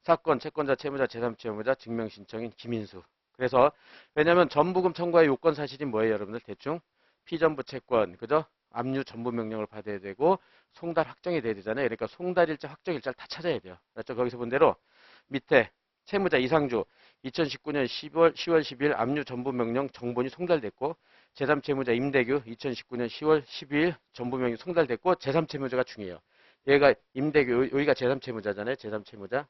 사건 채권자 채무자 제3채무자 증명신청인 김인수. 그래서 왜냐하면 전부금 청구의 요건 사실이 뭐예요, 여러분들 대충 피전부 채권 그죠? 압류 전부 명령을 받아야 되고 송달 확정이 돼야 되잖아요. 그러니까 송달일자 확정일자를 다 찾아야 돼요. 그렇죠? 거기서 본 대로 밑에 채무자 이상주 2019년 10월 10일 압류 전부 명령 정본이 송달됐고 제3채무자 임대규 2019년 10월 12일 전부 명령 송달됐고 제3채무자가 중요해요. 얘가 임대규 여기가 제3채무자잖아요. 제3채무자.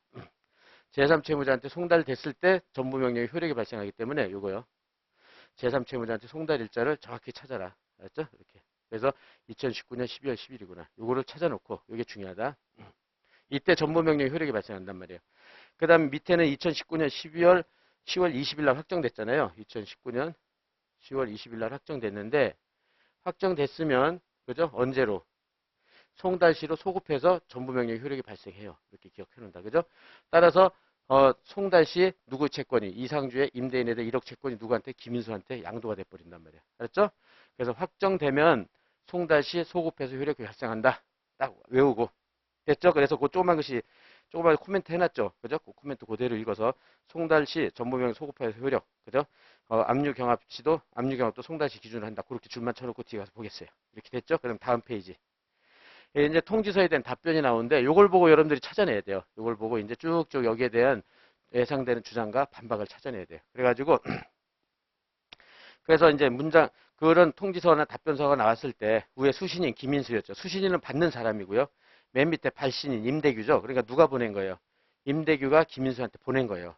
제3채무자한테 송달됐을 때 전부 명령이 효력이 발생하기 때문에 요거요. 제3채무자한테 송달일자를 정확히 찾아라. 알았죠? 이렇게. 그래서 2019년 12월 10일이구나. 요거를 찾아놓고 이게 중요하다. 이때 전부 명령이 효력이 발생한단 말이에요. 그 다음 밑에는 2019년 10월 20일 날 확정됐잖아요. 2019년 10월 20일 날 확정됐는데 확정됐으면 그죠? 언제로? 송달시로 소급해서 전부명령 효력이 발생해요. 이렇게 기억해 놓는다. 그죠? 따라서 송달시 누구 채권이 이상주의 임대인에 대한 1억 채권이 누구한테 김인수한테 양도가 돼 버린단 말이야. 알았죠? 그래서 확정되면 송달시 소급해서 효력이 발생한다. 딱 외우고 됐죠? 그래서 그 조그만 코멘트 해놨죠. 그죠? 그 코멘트 그대로 읽어서 송달시 전부명 소급해서 효력. 그죠? 압류경합도 송달시 기준으로 한다. 그렇게 줄만 쳐놓고 뒤에 가서 보겠어요. 이렇게 됐죠? 그럼 다음 페이지. 예, 이제 통지서에 대한 답변이 나오는데 요걸 보고 여러분들이 찾아내야 돼요. 요걸 보고 이제 쭉쭉 여기에 대한 예상되는 주장과 반박을 찾아내야 돼요. 그래가지고 그래서 이제 그런 통지서나 답변서가 나왔을 때 위에 수신인 김인수였죠. 수신인은 받는 사람이고요. 맨 밑에 발신인 임대규죠. 그러니까 누가 보낸 거예요? 임대규가 김인수한테 보낸 거예요.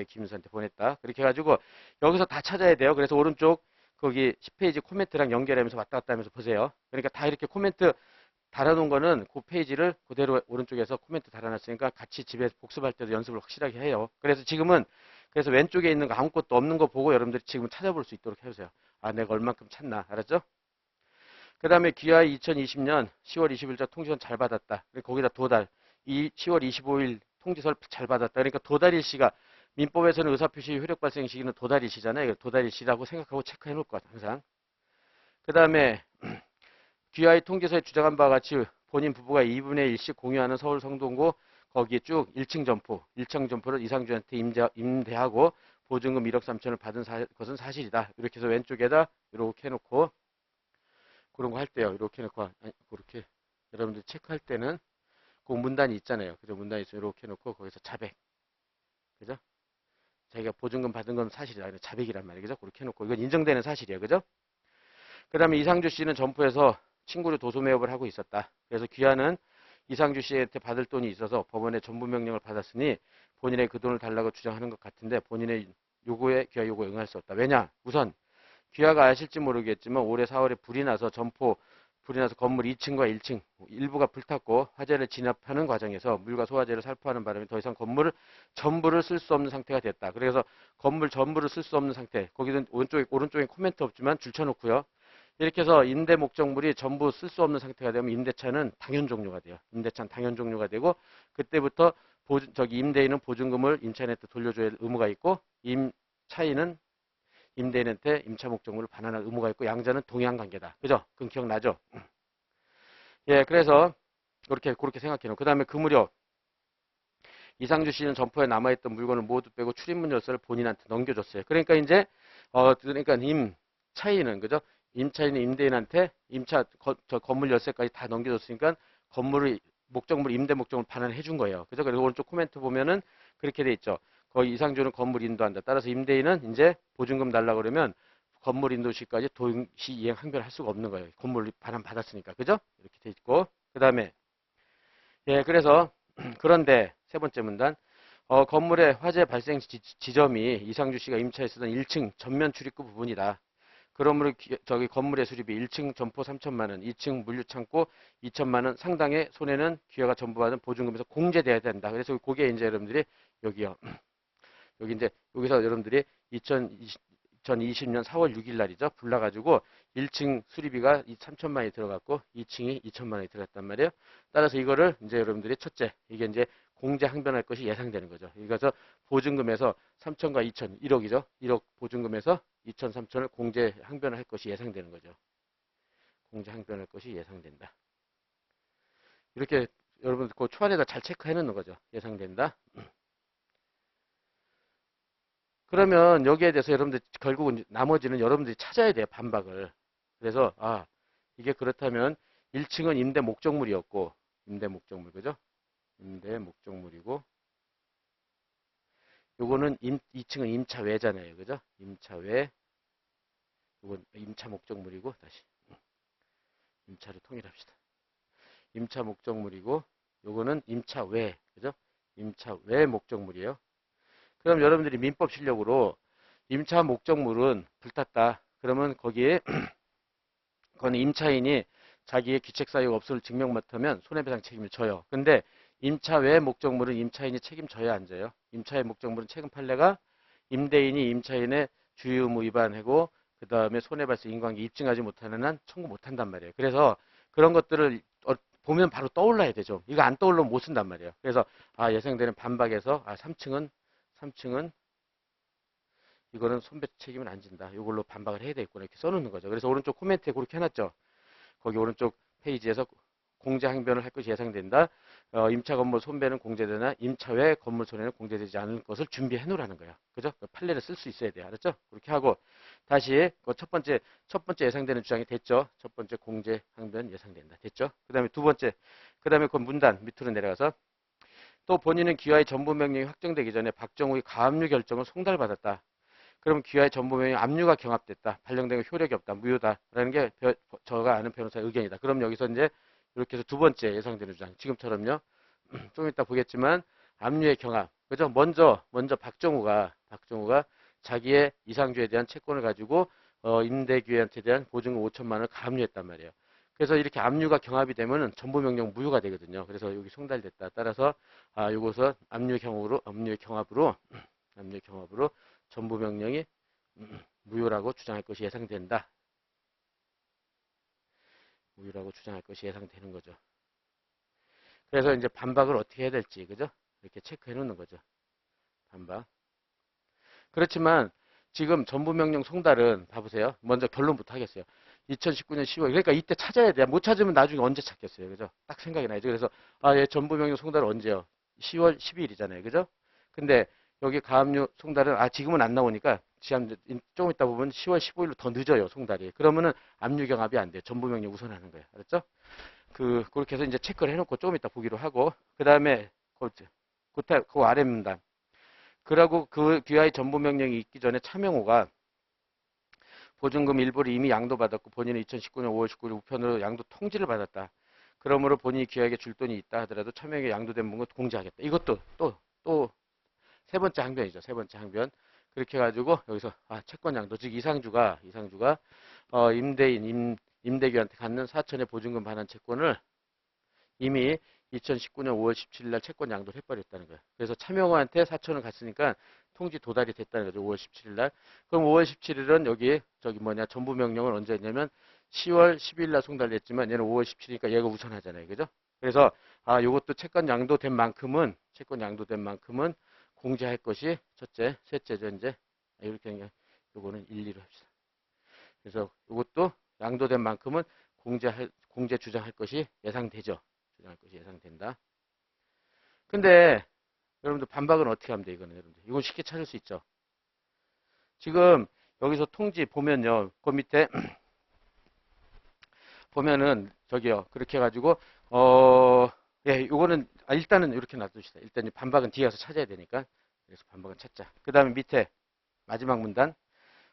김인수한테 보냈다. 그렇게 해가지고 여기서 다 찾아야 돼요. 그래서 오른쪽 거기 10페이지 코멘트랑 연결하면서 왔다 갔다 하면서 보세요. 그러니까 다 이렇게 코멘트 달아놓은 거는 그 페이지를 그대로 오른쪽에서 코멘트 달아놨으니까 같이 집에서 복습할 때도 연습을 확실하게 해요. 그래서 왼쪽에 있는 거 아무것도 없는 거 보고 여러분들이 지금 찾아볼 수 있도록 해주세요. 아, 내가 얼만큼 찾나. 알았죠? 그 다음에 GI 2020년 10월 20일자 통지선 잘 받았다. 거기다 도달. 10월 25일 통지서를 잘 받았다. 그러니까 도달일시가 민법에서는 의사표시 효력 발생 시기는 도달일시잖아요. 도달일시라고 생각하고 체크해 놓을 것 같아요. 항상. 그 다음에 GI 통지서에 주장한 바와 같이 본인 부부가 2분의 1씩 공유하는 서울 성동구 거기에 쭉 1층 점포, 1층 점포를 이상주한테 임대하고 보증금 1억 3천을 받은 것은 사실이다. 이렇게 해서 왼쪽에다 이렇게 해놓고 그런 거 할 때요. 이렇게 해놓고 그렇게 여러분들 체크할 때는 그 문단이 있잖아요. 그죠? 문단이 있어요. 이렇게 해놓고 거기서 자백. 그죠? 자기가 보증금 받은 건 사실이다. 자백이란 말이에요. 그죠? 그렇게 해놓고 이건 인정되는 사실이에요. 그죠? 그 다음에 이상주 씨는 점포에서 친구를 도소매업을 하고 있었다. 그래서 귀하는 이상주 씨한테 받을 돈이 있어서 법원의 전부명령을 받았으니 본인의 그 돈을 달라고 주장하는 것 같은데 본인의 귀하 요구에 응할 수 없다. 왜냐? 우선 귀하가 아실지 모르겠지만 올해 4월에 불이 나서 건물 2층과 1층 일부가 불탔고 화재를 진압하는 과정에서 물과 소화제를 살포하는 바람에 더 이상 건물을 전부를 쓸 수 없는 상태가 됐다. 그래서 건물 전부를 쓸 수 없는 상태. 거기는 오른쪽에 코멘트 없지만 줄쳐놓고요. 이렇게 해서 임대 목적물이 전부 쓸 수 없는 상태가 되면 임대차는 당연 종료가 돼요. 임대차는 당연 종료가 되고 그때부터 임대인은 보증금을 임차인한테 돌려줘야 할 의무가 있고 임차인은 임대인한테 임차 목적물을 반환할 의무가 있고 양자는 동의한 관계다. 그죠? 그건 기억나죠? 예, 그래서 그렇게 생각해요. 그 다음에 그 무렵 이상주 씨는 점포에 남아있던 물건을 모두 빼고 출입문 열쇠를 본인한테 넘겨줬어요. 그러니까 이제 그러니까 임차인은 그죠? 임차인이 임대인한테 건물 열쇠까지 다 넘겨줬으니까 임대 목적물 반환해 준 거예요. 그죠? 그리고 오른쪽 코멘트 보면은 그렇게 돼 있죠. 거의 이상주는 건물 인도한다. 따라서 임대인은 이제 보증금 달라 그러면 건물 인도 시까지 동시 이행 항변할 수가 없는 거예요. 건물 반환 받았으니까. 그죠? 이렇게 돼 있고. 그다음에 예, 그래서 그런데 세 번째 문단 건물의 화재 발생 지점이 이상주 씨가 임차에 쓰던 1층 전면 출입구 부분이다. 그러므로 건물의 수리비 1층 점포 3천만 원, 2층 물류창고 2천만 원 상당의 손해는 기회가 전부 받은 보증금에서 공제돼야 된다. 그래서 그게 이제 여러분들이 여기요. 여기서 여러분들이 2020년 4월 6일 날이죠. 불나가지고 1층 수리비가 3천만 원이 들어갔고 2층이 2천만 원이 들어갔단 말이에요. 따라서 이거를 이제 여러분들이 첫째, 이게 이제 공제 항변할 것이 예상되는 거죠. 그래서 보증금에서 3천과 2천, 1억이죠. 1억 보증금에서 2천, 3천을 공제 항변할 것이 예상되는 거죠. 공제 항변할 것이 예상된다. 이렇게 여러분들 그 초안에다 잘 체크해 놓는 거죠. 예상된다. 그러면 여기에 대해서 여러분들 결국은 나머지는 여러분들이 찾아야 돼요. 반박을. 그래서 이게 그렇다면 1층은 임대 목적물이었고 임대 목적물 그죠? 임대 목적물이고 요거는 2층은 임차외잖아요. 그죠? 임차외 이건 임차 목적물이고 다시 임차를 통일합시다. 임차 목적물이고 요거는 임차외 그죠? 임차외 목적물이에요. 그럼 여러분들이 민법 실력으로 임차 목적물은 불탔다. 그러면 거기에 그건 임차인이 자기의 귀책 사유가 없음을 증명 못하면 손해배상 책임을 져요. 근데 임차 외 목적물은 임차인이 책임져야 안 져요. 임차의 목적물은 책임 판례가 임대인이 임차인의 주의 의무 위반하고 그 다음에 손해발생 인과관계 입증하지 못하는 한 청구 못한단 말이에요. 그래서 그런 것들을 보면 바로 떠올라야 되죠. 이거 안 떠올르면 못 쓴단 말이에요. 그래서 예상되는 반박에서 3층은 이거는 손배 책임은 안 진다. 이걸로 반박을 해야 되겠구나. 이렇게 써놓는 거죠. 그래서 오른쪽 코멘트에 그렇게 해놨죠. 거기 오른쪽 페이지에서 공제 항변을 할 것이 예상된다. 임차 건물 손배는 공제되나 임차 외 건물 손해는 공제되지 않을 것을 준비해 놓으라는 거야. 그죠? 판례를 쓸 수 있어야 돼. 알았죠? 그렇게 하고 다시 첫 번째 예상되는 주장이 됐죠. 첫 번째 공제 항변 예상된다. 됐죠? 그다음에 두 번째, 그다음에 그 문단 밑으로 내려가서 또 본인은 기와의 전부 명령이 확정되기 전에 박정욱의 가압류 결정을 송달받았다. 그럼 기와의 전부 명령 압류가 경합됐다. 발령된 거 효력이 없다. 무효다라는 게 저가 아는 변호사의 의견이다. 그럼 여기서 이제 이렇게 해서 두 번째 예상되는 주장. 지금처럼요. 좀 이따 보겠지만 압류의 경합. 그죠? 먼저 박정우가 자기의 이상주에 대한 채권을 가지고 임대기한테 대한 보증금 5천만 원을 가압류했단 말이에요. 그래서 이렇게 압류가 경합이 되면은 전부 명령 무효가 되거든요. 그래서 여기 송달됐다. 따라서 요것은 압류의 경합으로 전부 명령이 무효라고 주장할 것이 예상된다. 무효라고 주장할 것이 예상되는 거죠. 그래서 이제 반박을 어떻게 해야 될지, 그죠? 이렇게 체크해 놓는 거죠. 반박. 그렇지만 지금 전부명령 송달은 봐보세요. 먼저 결론부터 하겠어요. 2019년 10월. 그러니까 이때 찾아야 돼요. 못 찾으면 나중에 언제 찾겠어요. 그죠? 딱 생각이 나죠. 그래서 예, 전부명령 송달은 언제요? 10월 12일이잖아요. 그죠? 근데 여기 가압류 송달은 지금은 안 나오니까 조금 있다 보면 10월 15일로 더 늦어요. 송달이. 그러면은 압류 경합이 안 돼요. 전부명령 우선하는 거예요. 알았죠? 그렇게 해서 이제 체크를 해놓고 조금 이따 보기로 하고, 그 다음에, 그 아래 문단. 그러고 그 귀하의 전부 명령이 있기 전에 차명호가 보증금 일부를 이미 양도받았고 본인은 2019년 5월 19일 우편으로 양도 통지를 받았다. 그러므로 본인이 귀하에게 줄 돈이 있다 하더라도 차명에게 양도된 부분을 공제하겠다. 이것도 또 세 번째 항변이죠. 세 번째 항변. 그렇게 해가지고 여기서 채권 양도, 즉 이상주가 임대기한테 갖는 4천의 보증금 반환 채권을 이미 2019년 5월 17일 날 채권 양도를 해버렸다는 거예요. 그래서 차명호한테 4천을 갔으니까 통지 도달이 됐다는 거죠. 5월 17일 날. 그럼 5월 17일은 여기 전부 명령을 언제 했냐면 10월 10일 날 송달됐지만 얘는 5월 17일이니까 얘가 우선하잖아요. 그죠? 그래서 요것도 채권 양도된 만큼은 공제할 것이 첫째, 셋째죠. 이제 이렇게 하는 게 요거는 1, 2로 합시다. 그래서 요것도 양도된 만큼은 공제 주장할 것이 예상되죠. 주장할 것이 예상된다. 근데 여러분들 반박은 어떻게 하면 돼? 이거는 여러분들 이건 쉽게 찾을 수 있죠. 지금 여기서 통지 보면요, 그 밑에 보면은 저기요, 그렇게 해가지고 예, 요거는 일단은 이렇게 놔둡시다. 일단 반박은 뒤에 가서 찾아야 되니까. 그래서 반박은 찾자. 그 다음에 밑에 마지막 문단.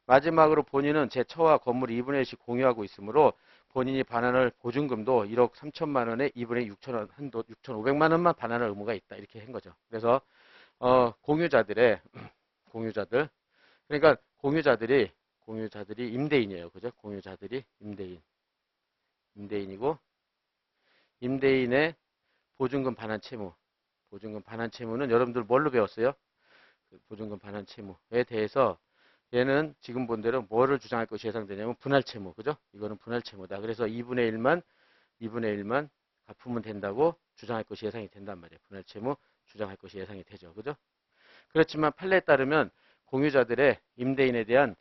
마지막으로 본인은 제 처와 건물 2분의 1씩 공유하고 있으므로 본인이 반환할 보증금도 1억 3천만 원에 2분의 6천 한도 6,500만 원만 반환할 의무가 있다. 이렇게 한 거죠. 그래서 공유자들 그러니까 공유자들이 임대인이에요. 그죠? 공유자들이 임대인이고 임대인의 보증금 반환 채무는 여러분들 뭘로 배웠어요? 보증금 반환 채무에 대해서 얘는 지금 본 대로 뭐를 주장할 것이 예상되냐면 분할 채무. 그죠? 이거는 분할 채무다. 그래서 2분의 1만 갚으면 된다고 주장할 것이 예상이 된단 말이에요. 분할 채무 주장할 것이 예상이 되죠. 그죠? 그렇지만 판례에 따르면 공유자들이 임대인의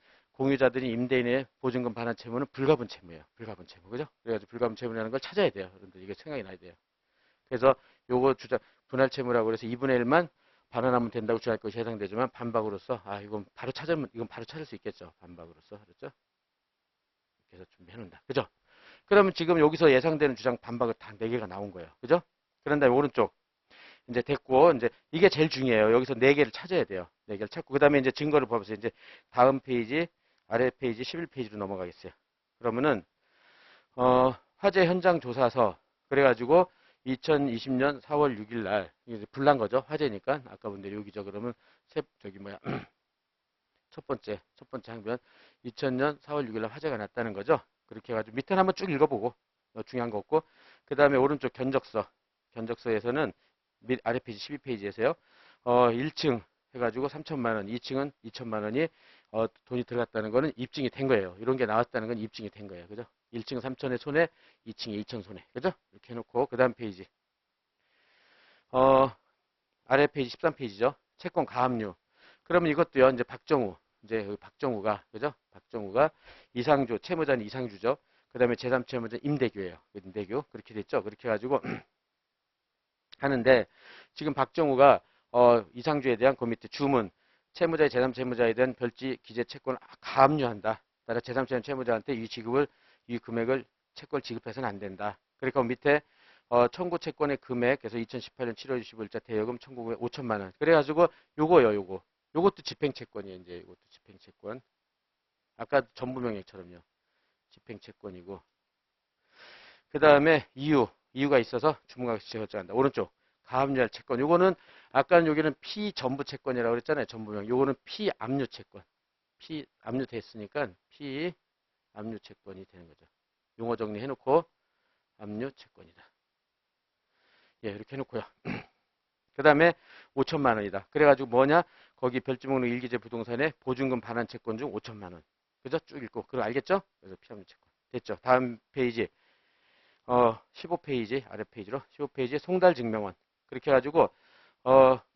보증금 반환 채무는 불가분 채무예요. 불가분 채무. 그죠? 그래가지고 불가분 채무라는 걸 찾아야 돼요. 여러분들 이게 생각이 나야 돼요. 그래서 요거 분할 채무라고 해서 2분의 1만 반환하면 된다고 주장할 것이 해당되지만 반박으로서 이건 바로 찾을 수 있겠죠. 반박으로서. 그렇죠? 이렇게 해서 준비해 놓는다. 그죠? 그러면 지금 여기서 예상되는 주장 반박은 다 4개가 나온 거예요. 그죠? 그런 다음에 오른쪽 이제 됐고 이제 이게 제일 중요해요. 여기서 4개를 찾아야 돼요. 4개를 찾고 그다음에 이제 증거를 보면서 이제 다음 페이지 아래 페이지 11페이지로 넘어가겠어요. 그러면은 화재 현장 조사서 그래가지고 2020년 4월 6일 날 이제 불난 거죠. 화재니까 아까 분들 여기죠. 그러면 첫 번째 항변 2000년 4월 6일 날 화재가 났다는 거죠. 그렇게 해가지고 밑에는 한번 쭉 읽어보고 중요한 거 없고 그 다음에 오른쪽 견적서에서는 아래 페이지 12페이지에서요. 1층 해가지고 3천만 원, 2층은 2천만 원이 돈이 들어갔다는 거는 입증이 된 거예요. 이런 게 나왔다는 건 입증이 된 거예요. 그죠? 1층 3천에 손해, 2층에 2천 손해. 그죠? 이렇게 해놓고 그 다음 페이지. 아래 페이지 13페이지죠. 채권 가압류. 그러면 이것도요. 이제 박정우. 이제 여기 박정우가 그죠? 박정우가 이상주, 채무자는 이상주죠. 그 다음에 제3채무자 임대규예요. 임대규. 그렇게 됐죠. 그렇게 해가지고 하는데 지금 박정우가 이상주에 대한 그 밑에 주문 채무자의 제3채무자에 대한 별지 기재 채권을 가압류한다. 따라 제3채무 채무자한테 이 지급을 이 금액을 채권을 지급해서는 안 된다. 그러니까 밑에 청구 채권의 금액 그래서 2018년 7월 25일자 대여금 청구 금액 5천만 원. 그래가지고 요거요 요거. 요것도 집행채권이에요. 이제 이것도 집행채권. 아까 전부명령처럼요. 집행채권이고. 그 다음에 이유가 있어서 주문가가 지정한다. 오른쪽 가압류할 채권. 요거는 아까는 여기는 피전부 채권이라고 그랬잖아요. 전부명. 요거는 피압류 채권. 피압류 됐으니까 피압류 채권이 되는 거죠. 용어 정리해놓고 압류 채권이다. 예, 이렇게 해놓고요. 그 다음에 5천만 원이다. 그래가지고 뭐냐? 거기 별지목록 일기재 부동산에 보증금 반환 채권 중 5천만 원. 그죠? 쭉 읽고. 그거 알겠죠? 그래서 피압류 채권. 됐죠? 다음 페이지. 15페이지, 아래 페이지로. 15페이지 송달 증명원. 그렇게 해가지고,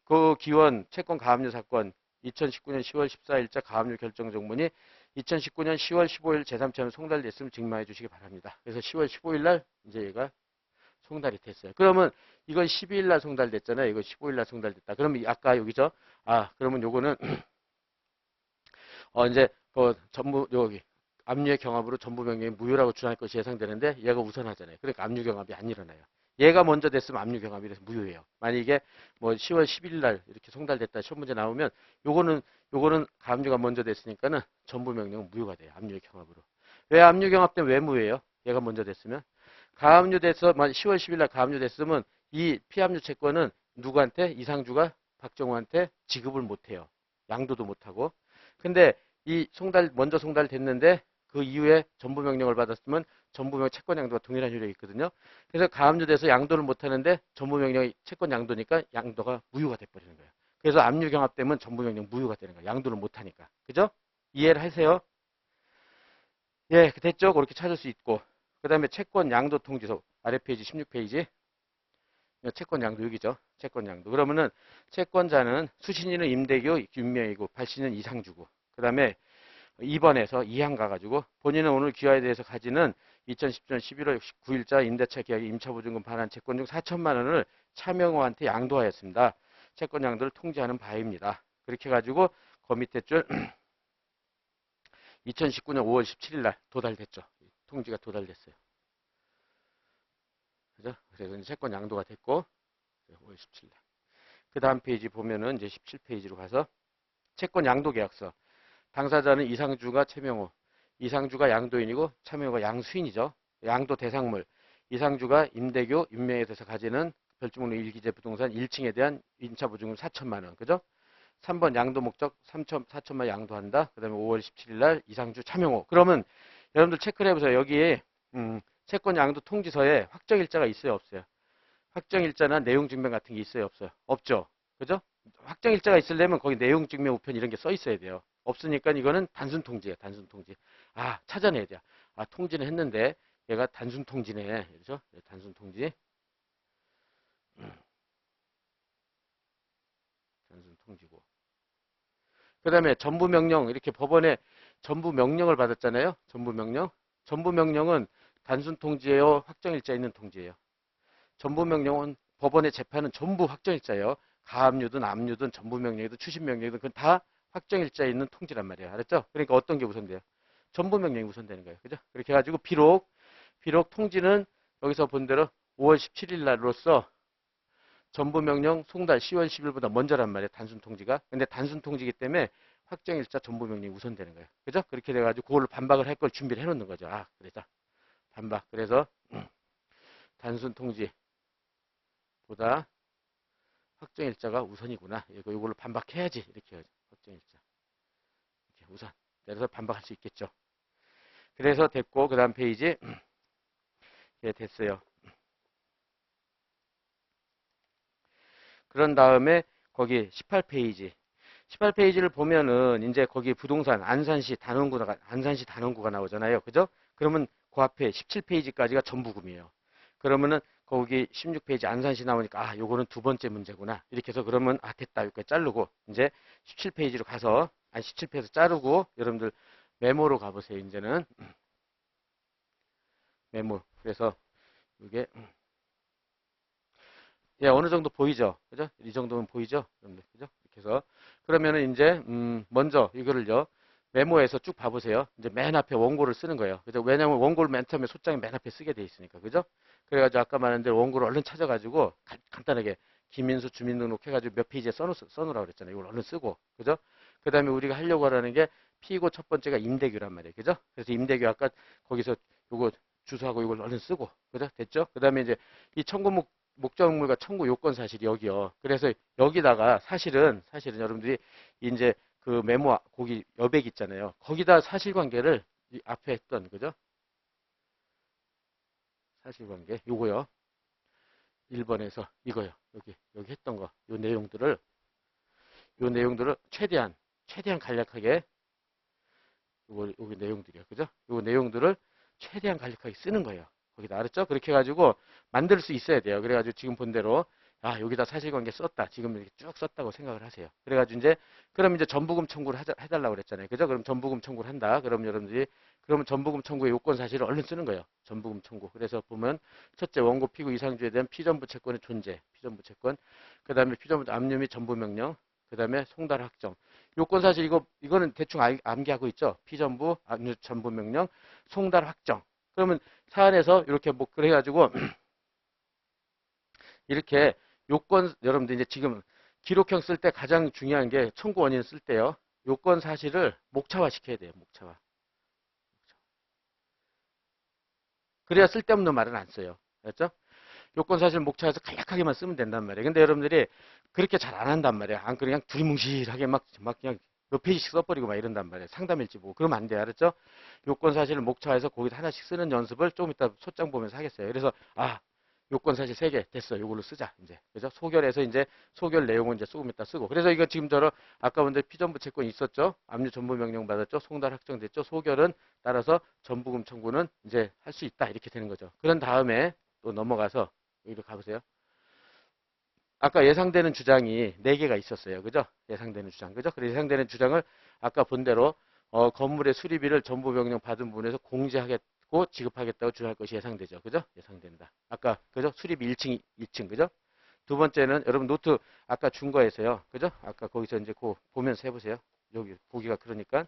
그 기원 채권 가압류 사건 2019년 10월 14일자 가압류 결정 정문이 2019년 10월 15일 제3채무 송달됐음을 증명해 주시기 바랍니다. 그래서 10월 15일 날 이제 얘가 송달이 됐어요. 그러면 이건 12일 날 송달됐잖아요. 이거 15일 날 송달됐다. 그러면 아까 여기죠? 그러면 요거는 이제 여기 압류의 경합으로 전부 명령이 무효라고 주장할 것이 예상되는데 얘가 우선하잖아요. 그러니까 압류 경합이 안 일어나요. 얘가 먼저 됐으면 압류 경합이 돼서 무효예요. 만약에 뭐 10월 11일 날 이렇게 송달됐다 시험 문제 나오면 요거는 가압류가 먼저 됐으니까는 전부 명령은 무효가 돼요. 압류의 경합으로. 왜 압류 경합 때문에 왜 무효예요? 얘가 먼저 됐으면 가압류돼서 10월 10일 날 가압류됐으면 이 피압류 채권은 누구한테 이상주가 박정우한테 지급을 못 해요. 양도도 못 하고. 근데 이 먼저 송달됐는데 그 이후에 전부 명령을 받았으면 전부 명령 채권 양도가 동일한 효력이 있거든요. 그래서 가압류돼서 양도를 못 하는데 전부 명령이 채권 양도니까 양도가 무효가 돼 버리는 거예요. 그래서 압류 경합 되면 전부 명령 무효가 되는 거예요. 양도를 못 하니까. 그죠? 이해를 하세요? 예, 됐죠? 그렇게 찾을 수 있고. 그다음에 채권 양도 통지서 아래 페이지 16페이지. 채권 양도 여기죠. 채권 양도. 그러면은 채권자는 수신인은 임대교 윤명이고 발신은 이상주고. 그다음에 2번에서 2항 가가지고 본인은 오늘 기화에 대해서 가지는 2010년 11월 9일자 임대차 계약의 임차보증금 반환 채권 중 4천만 원을 차명호한테 양도하였습니다. 채권 양도를 통지하는 바입니다. 그렇게 해가지고 그 밑에 줄 2019년 5월 17일 날 도달됐죠. 통지가 도달됐어요. 그죠? 그래서 채권 양도가 됐고 5월 17일 날. 그 다음 페이지 보면은 이제 17페이지로 가서 채권 양도 계약서. 당사자는 이상주가 최명호, 이상주가 양도인이고 최명호가 양수인이죠. 양도 대상물. 이상주가 임대교, 윤명에 대해서 가지는 별주목록 일기재 부동산 1층에 대한 임차보증금 4천만 원. 그죠? 3번 양도 목적 4천만 양도한다. 그 다음에 5월 17일 날 이상주 차명호. 그러면 여러분들 체크를 해보세요. 여기에 채권 양도 통지서에 확정일자가 있어요? 없어요? 확정일자나 내용증명 같은 게 있어요? 없어요? 없죠? 그죠? 확정일자가 있으려면 거기 내용증명 우편 이런 게 써 있어야 돼요. 없으니까 이거는 단순 통지예요. 단순 통지. 찾아내야 돼요. 통지는 했는데 얘가 단순 통지네. 그렇죠? 단순 통지. 단순 통지고. 그 다음에 전부 명령 이렇게 법원에 전부 명령을 받았잖아요. 전부 명령. 전부 명령은 단순 통지예요. 확정일자 있는 통지예요. 전부 명령은 법원의 재판은 전부 확정일자예요. 가압류든 압류든 전부 명령이든 추심 명령이든 그건 다 확정일자에 있는 통지란 말이에요. 알았죠? 그러니까 어떤 게 우선돼요? 전부 명령이 우선되는 거예요. 그죠? 그렇게 해가지고 비록 통지는 여기서 본 대로 5월 17일 날로서 전부 명령 송달 10월 10일보다 먼저란 말이에요. 단순 통지가. 근데 단순 통지이기 때문에 확정일자 전부 명령이 우선되는 거예요. 그죠? 그렇게 돼가지고 그걸로 반박을 할 걸 준비를 해놓는 거죠. 그래서 반박. 그래서 단순 통지보다 확정일자가 우선이구나. 이걸로 반박해야지. 이렇게 해야죠. 확정일자. 이렇게 우선. 그래서 반박할 수 있겠죠. 그래서 됐고, 그 다음 페이지. 예, 됐어요. 그런 다음에 거기 18페이지. 18페이지를 보면은 이제 거기 부동산 안산시 단원구가 나오잖아요. 그죠? 그러면 그 앞에 17페이지까지가 전부금이에요. 그러면은 거기 16페이지 안산시 나오니까 아, 요거는 두 번째 문제구나. 이렇게 해서 그러면 아, 됐다. 여기까지 자르고 이제 17페이지로 가서 아니 17페이지에서 자르고 여러분들 메모로 가보세요. 이제는 메모. 그래서 이게 예, 어느 정도 보이죠? 그죠? 이 정도면 보이죠? 여러분들, 그죠? 이렇게 해서 그러면은 이제 먼저 이거를요. 메모에서 쭉 봐보세요. 이제 맨 앞에 원고를 쓰는 거예요. 그죠? 왜냐면 원고를 맨 처음에 소장에 맨 앞에 쓰게 돼 있으니까. 그죠? 그래가지고 아까 말한 대로 원고를 얼른 찾아가지고 간단하게 김민수 주민등록 해가지고 몇 페이지에 써놓으라고 그랬잖아요. 이걸 얼른 쓰고. 그죠? 그 다음에 우리가 하려고 하라는 게 피고 첫 번째가 임대규란 말이에요. 그죠? 그래서 임대규 아까 거기서 요거 주소하고 이걸 얼른 쓰고. 그죠? 됐죠? 그 다음에 이제 이 청구 목적물과 청구 요건 사실이 여기요. 그래서 여기다가 사실은 여러분들이 이제 그 메모 거기 여백 있잖아요. 거기다 사실관계를 이 앞에 했던 그죠? 사실관계 요거요. 1번에서 이거요. 여기 했던 거. 요 내용들을 최대한 간략하게 요거 내용들이요. 그죠? 요 내용들을 최대한 간략하게 쓰는 거예요. 거기다 알았죠? 그렇게 해가지고 만들 수 있어야 돼요. 그래가지고 지금 본 대로 아 여기다 사실관계 썼다. 지금 이렇게 쭉 썼다고 생각을 하세요. 그래가지고 이제 그럼 이제 전부금 청구를 해달라고 그랬잖아요. 그죠? 그럼 전부금 청구를 한다. 그럼 여러분들이 그러면 전부금 청구의 요건 사실을 얼른 쓰는 거예요. 전부금 청구. 그래서 보면 첫째 원고 피고 이상주에 대한 피전부 채권의 존재, 피전부 채권. 그 다음에 피전부 압류 및 전부 명령. 그 다음에 송달 확정. 요건 사실 이거는 대충 암기하고 있죠. 피전부 압류 전부 명령, 송달 확정. 그러면 사안에서 이렇게 뭐 그래가지고 이렇게 요건 여러분들 이제 지금 기록형 쓸 때 가장 중요한 게 청구 원인 쓸 때요. 요건 사실을 목차화 시켜야 돼요. 목차화. 그래야 쓸데없는 말은 안 써요. 알았죠? 요건 사실 목차에서 간략하게만 쓰면 된단 말이에요. 근데 여러분들이 그렇게 잘 안 한단 말이에요. 안 그냥 두리뭉실하게 막 그냥 몇 페이지씩 써버리고 막 이런단 말이에요. 상담일지 보고. 그러면 안 돼요. 알았죠? 요건 사실을 목차에서 거기다 하나씩 쓰는 연습을 조금 이따 소장 보면서 하겠어요. 그래서 아 요건 사실 3개 됐어. 요걸로 쓰자. 이제. 그죠? 소결해서 이제 소결 내용은 이제 조금 이따 쓰고. 그래서 이거 지금 아까 먼저 피전부 채권 있었죠? 압류 전부 명령 받았죠? 송달 확정됐죠? 소결은 따라서 전부금 청구는 이제 할 수 있다. 이렇게 되는 거죠. 그런 다음에 또 넘어가서 여기로 가보세요. 아까 예상되는 주장이 4개가 있었어요. 그죠? 예상되는 주장. 그죠? 그래서 예상되는 주장을 아까 본 대로 건물의 수리비를 전부 명령 받은 부분에서 공제하겠고 지급하겠다고 주장할 것이 예상되죠. 그죠? 예상된다. 아까 그죠? 수리비 1층 그죠? 두 번째는 여러분 노트 아까 준 거에서요. 그죠? 아까 거기서 이제 보면서 해보세요. 여기 보기가 그러니까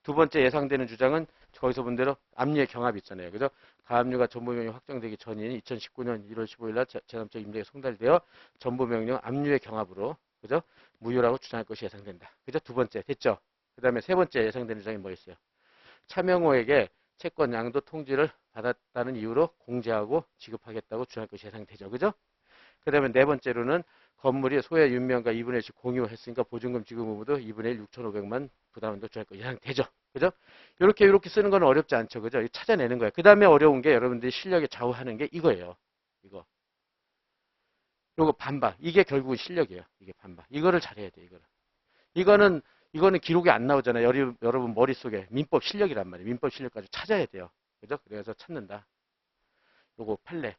두 번째 예상되는 주장은 거기서 본 대로 압류의 경합이 있잖아요. 그죠? 가압류가 전부명령 확정되기 전인 2019년 1월 15일 날 제3적 임대가 송달되어 전부명령 압류의 경합으로 그죠? 무효라고 주장할 것이 예상된다. 그죠? 두 번째 됐죠? 그 다음에 세 번째 예상되는 주장이 뭐 있어요? 차명호에게 채권 양도 통지를 받았다는 이유로 공제하고 지급하겠다고 주장할 것이 예상되죠. 그죠? 그 다음에 네 번째로는 건물이 소외 윤명과 2분의 1씩 공유했으니까 보증금 지급 의무도 2분의 1 6,500만 부담도 주할 거 예상되죠. 그죠? 이렇게 쓰는 건 어렵지 않죠. 그죠? 찾아내는 거예요. 그 다음에 어려운 게 여러분들이 실력에 좌우하는 게 이거예요. 이거. 요거 반박. 이게 결국은 실력이에요. 이게 반박. 이거를 잘해야 돼. 이거는 기록이 안 나오잖아요. 여러분 머릿속에 민법 실력이란 말이에요. 민법 실력까지 찾아야 돼요. 그죠? 그래서 찾는다. 요거 판례.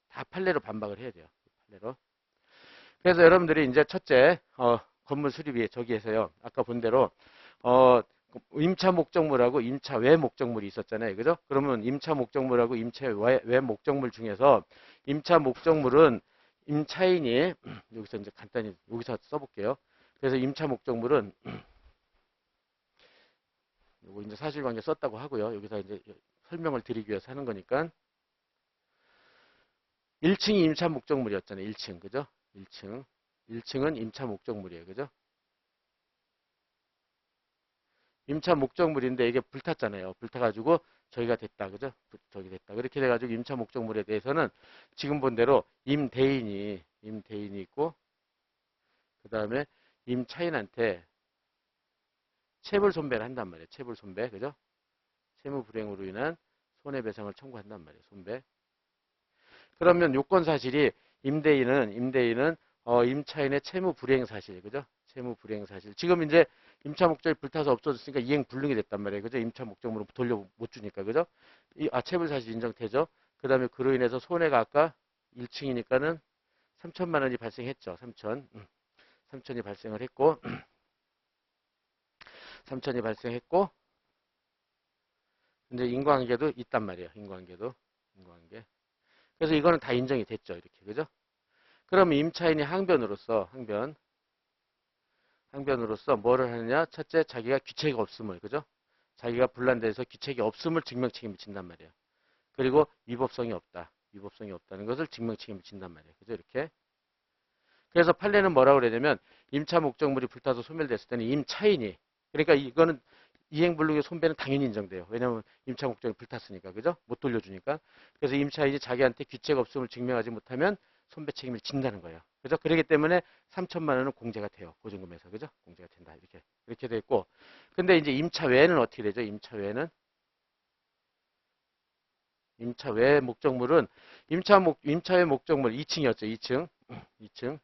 다 판례로 반박을 해야 돼요. 판례로. 그래서 여러분들이 이제 첫째, 건물 수리비 저기에서요. 아까 본 대로, 임차 목적물하고 임차 외 목적물이 있었잖아요. 그죠? 그러면 임차 목적물하고 임차 외 목적물 중에서 임차 목적물은 임차인이, 여기서 이제 간단히, 여기서 써볼게요. 그래서 임차 목적물은, 요거 이제 사실관계 썼다고 하고요. 여기서 이제 설명을 드리기 위해서 하는 거니까. 1층이 임차 목적물이었잖아요. 1층. 그죠? 1층. 1층은 임차 목적물이에요. 그죠? 임차 목적물인데 이게 불탔잖아요. 불타가지고 저기가 됐다. 그죠? 저기 됐다. 그렇게 돼가지고 임차 목적물에 대해서는 지금 본 대로 임대인이 있고 그 다음에 임차인한테 체불 손배를 한단 말이에요. 체불 손배. 그죠? 채무 불이행으로 인한 손해배상을 청구한단 말이에요. 손배. 그러면 요건 사실이 임대인은 임차인의 채무 불이행 사실. 그죠? 채무 불이행 사실. 지금 이제 임차 목적이 불타서 없어졌으니까 이행 불능이 됐단 말이에요. 그죠? 임차 목적물은 돌려 못 주니까. 그죠? 체불 사실 인정되죠? 그 다음에 그로 인해서 손해가 아까 1층이니까는 3천만 원이 발생했죠. 3천. 3천이 발생을 했고, 3천이 발생했고, 이제 인과관계도 있단 말이에요. 인과관계도. 인과관계. 그래서 이거는 다 인정이 됐죠. 이렇게. 그죠? 그러면 임차인이 항변으로서 뭐를 하느냐? 첫째, 자기가 귀책이 없음을, 그죠? 자기가 분란돼서 귀책이 없음을 증명 책임을 진단 말이에요. 그리고 위법성이 없다. 위법성이 없다는 것을 증명 책임을 진단 말이에요. 그죠? 이렇게. 그래서 판례는 뭐라고 그러냐면 임차 목적물이 불타서 소멸됐을 때는 임차인이, 그러니까 이거는 이행불능의 손배는 당연히 인정돼요. 왜냐하면 임차 목적이 불탔으니까. 그죠? 못 돌려주니까. 그래서 임차인이 자기한테 귀책 없음을 증명하지 못하면 손배 책임을 진다는 거예요. 그죠? 그렇기 때문에 3천만 원은 공제가 돼요. 보증금에서. 그죠? 공제가 된다. 이렇게 돼 있고. 근데 이제 임차 외에는 어떻게 되죠? 임차 외에는 임차 외 목적물은 임차의 목적물 2층이었죠. 2층. 2층.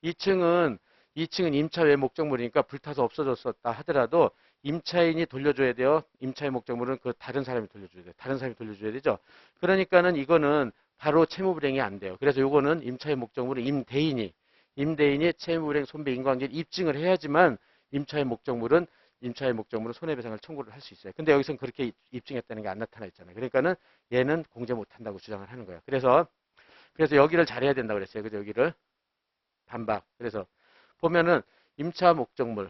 2층은 2층은 임차 외 목적물이니까 불타서 없어졌었다 하더라도 임차인이 돌려줘야 돼요. 임차의 목적물은 그 다른 사람이 돌려줘야 돼요. 다른 사람이 돌려줘야 되죠. 그러니까는 이거는 바로 채무불행이 안 돼요. 그래서 요거는 임차의 목적물은 임대인이 채무불행 손배 인과관계를 입증을 해야지만 임차의 목적물은 손해배상을 청구를 할 수 있어요. 근데 여기서는 그렇게 입증했다는 게 안 나타나 있잖아요. 그러니까는 얘는 공제 못 한다고 주장을 하는 거예요. 그래서 여기를 잘해야 된다고 그랬어요. 그죠? 여기를 반박. 그래서 보면은 임차 목적물은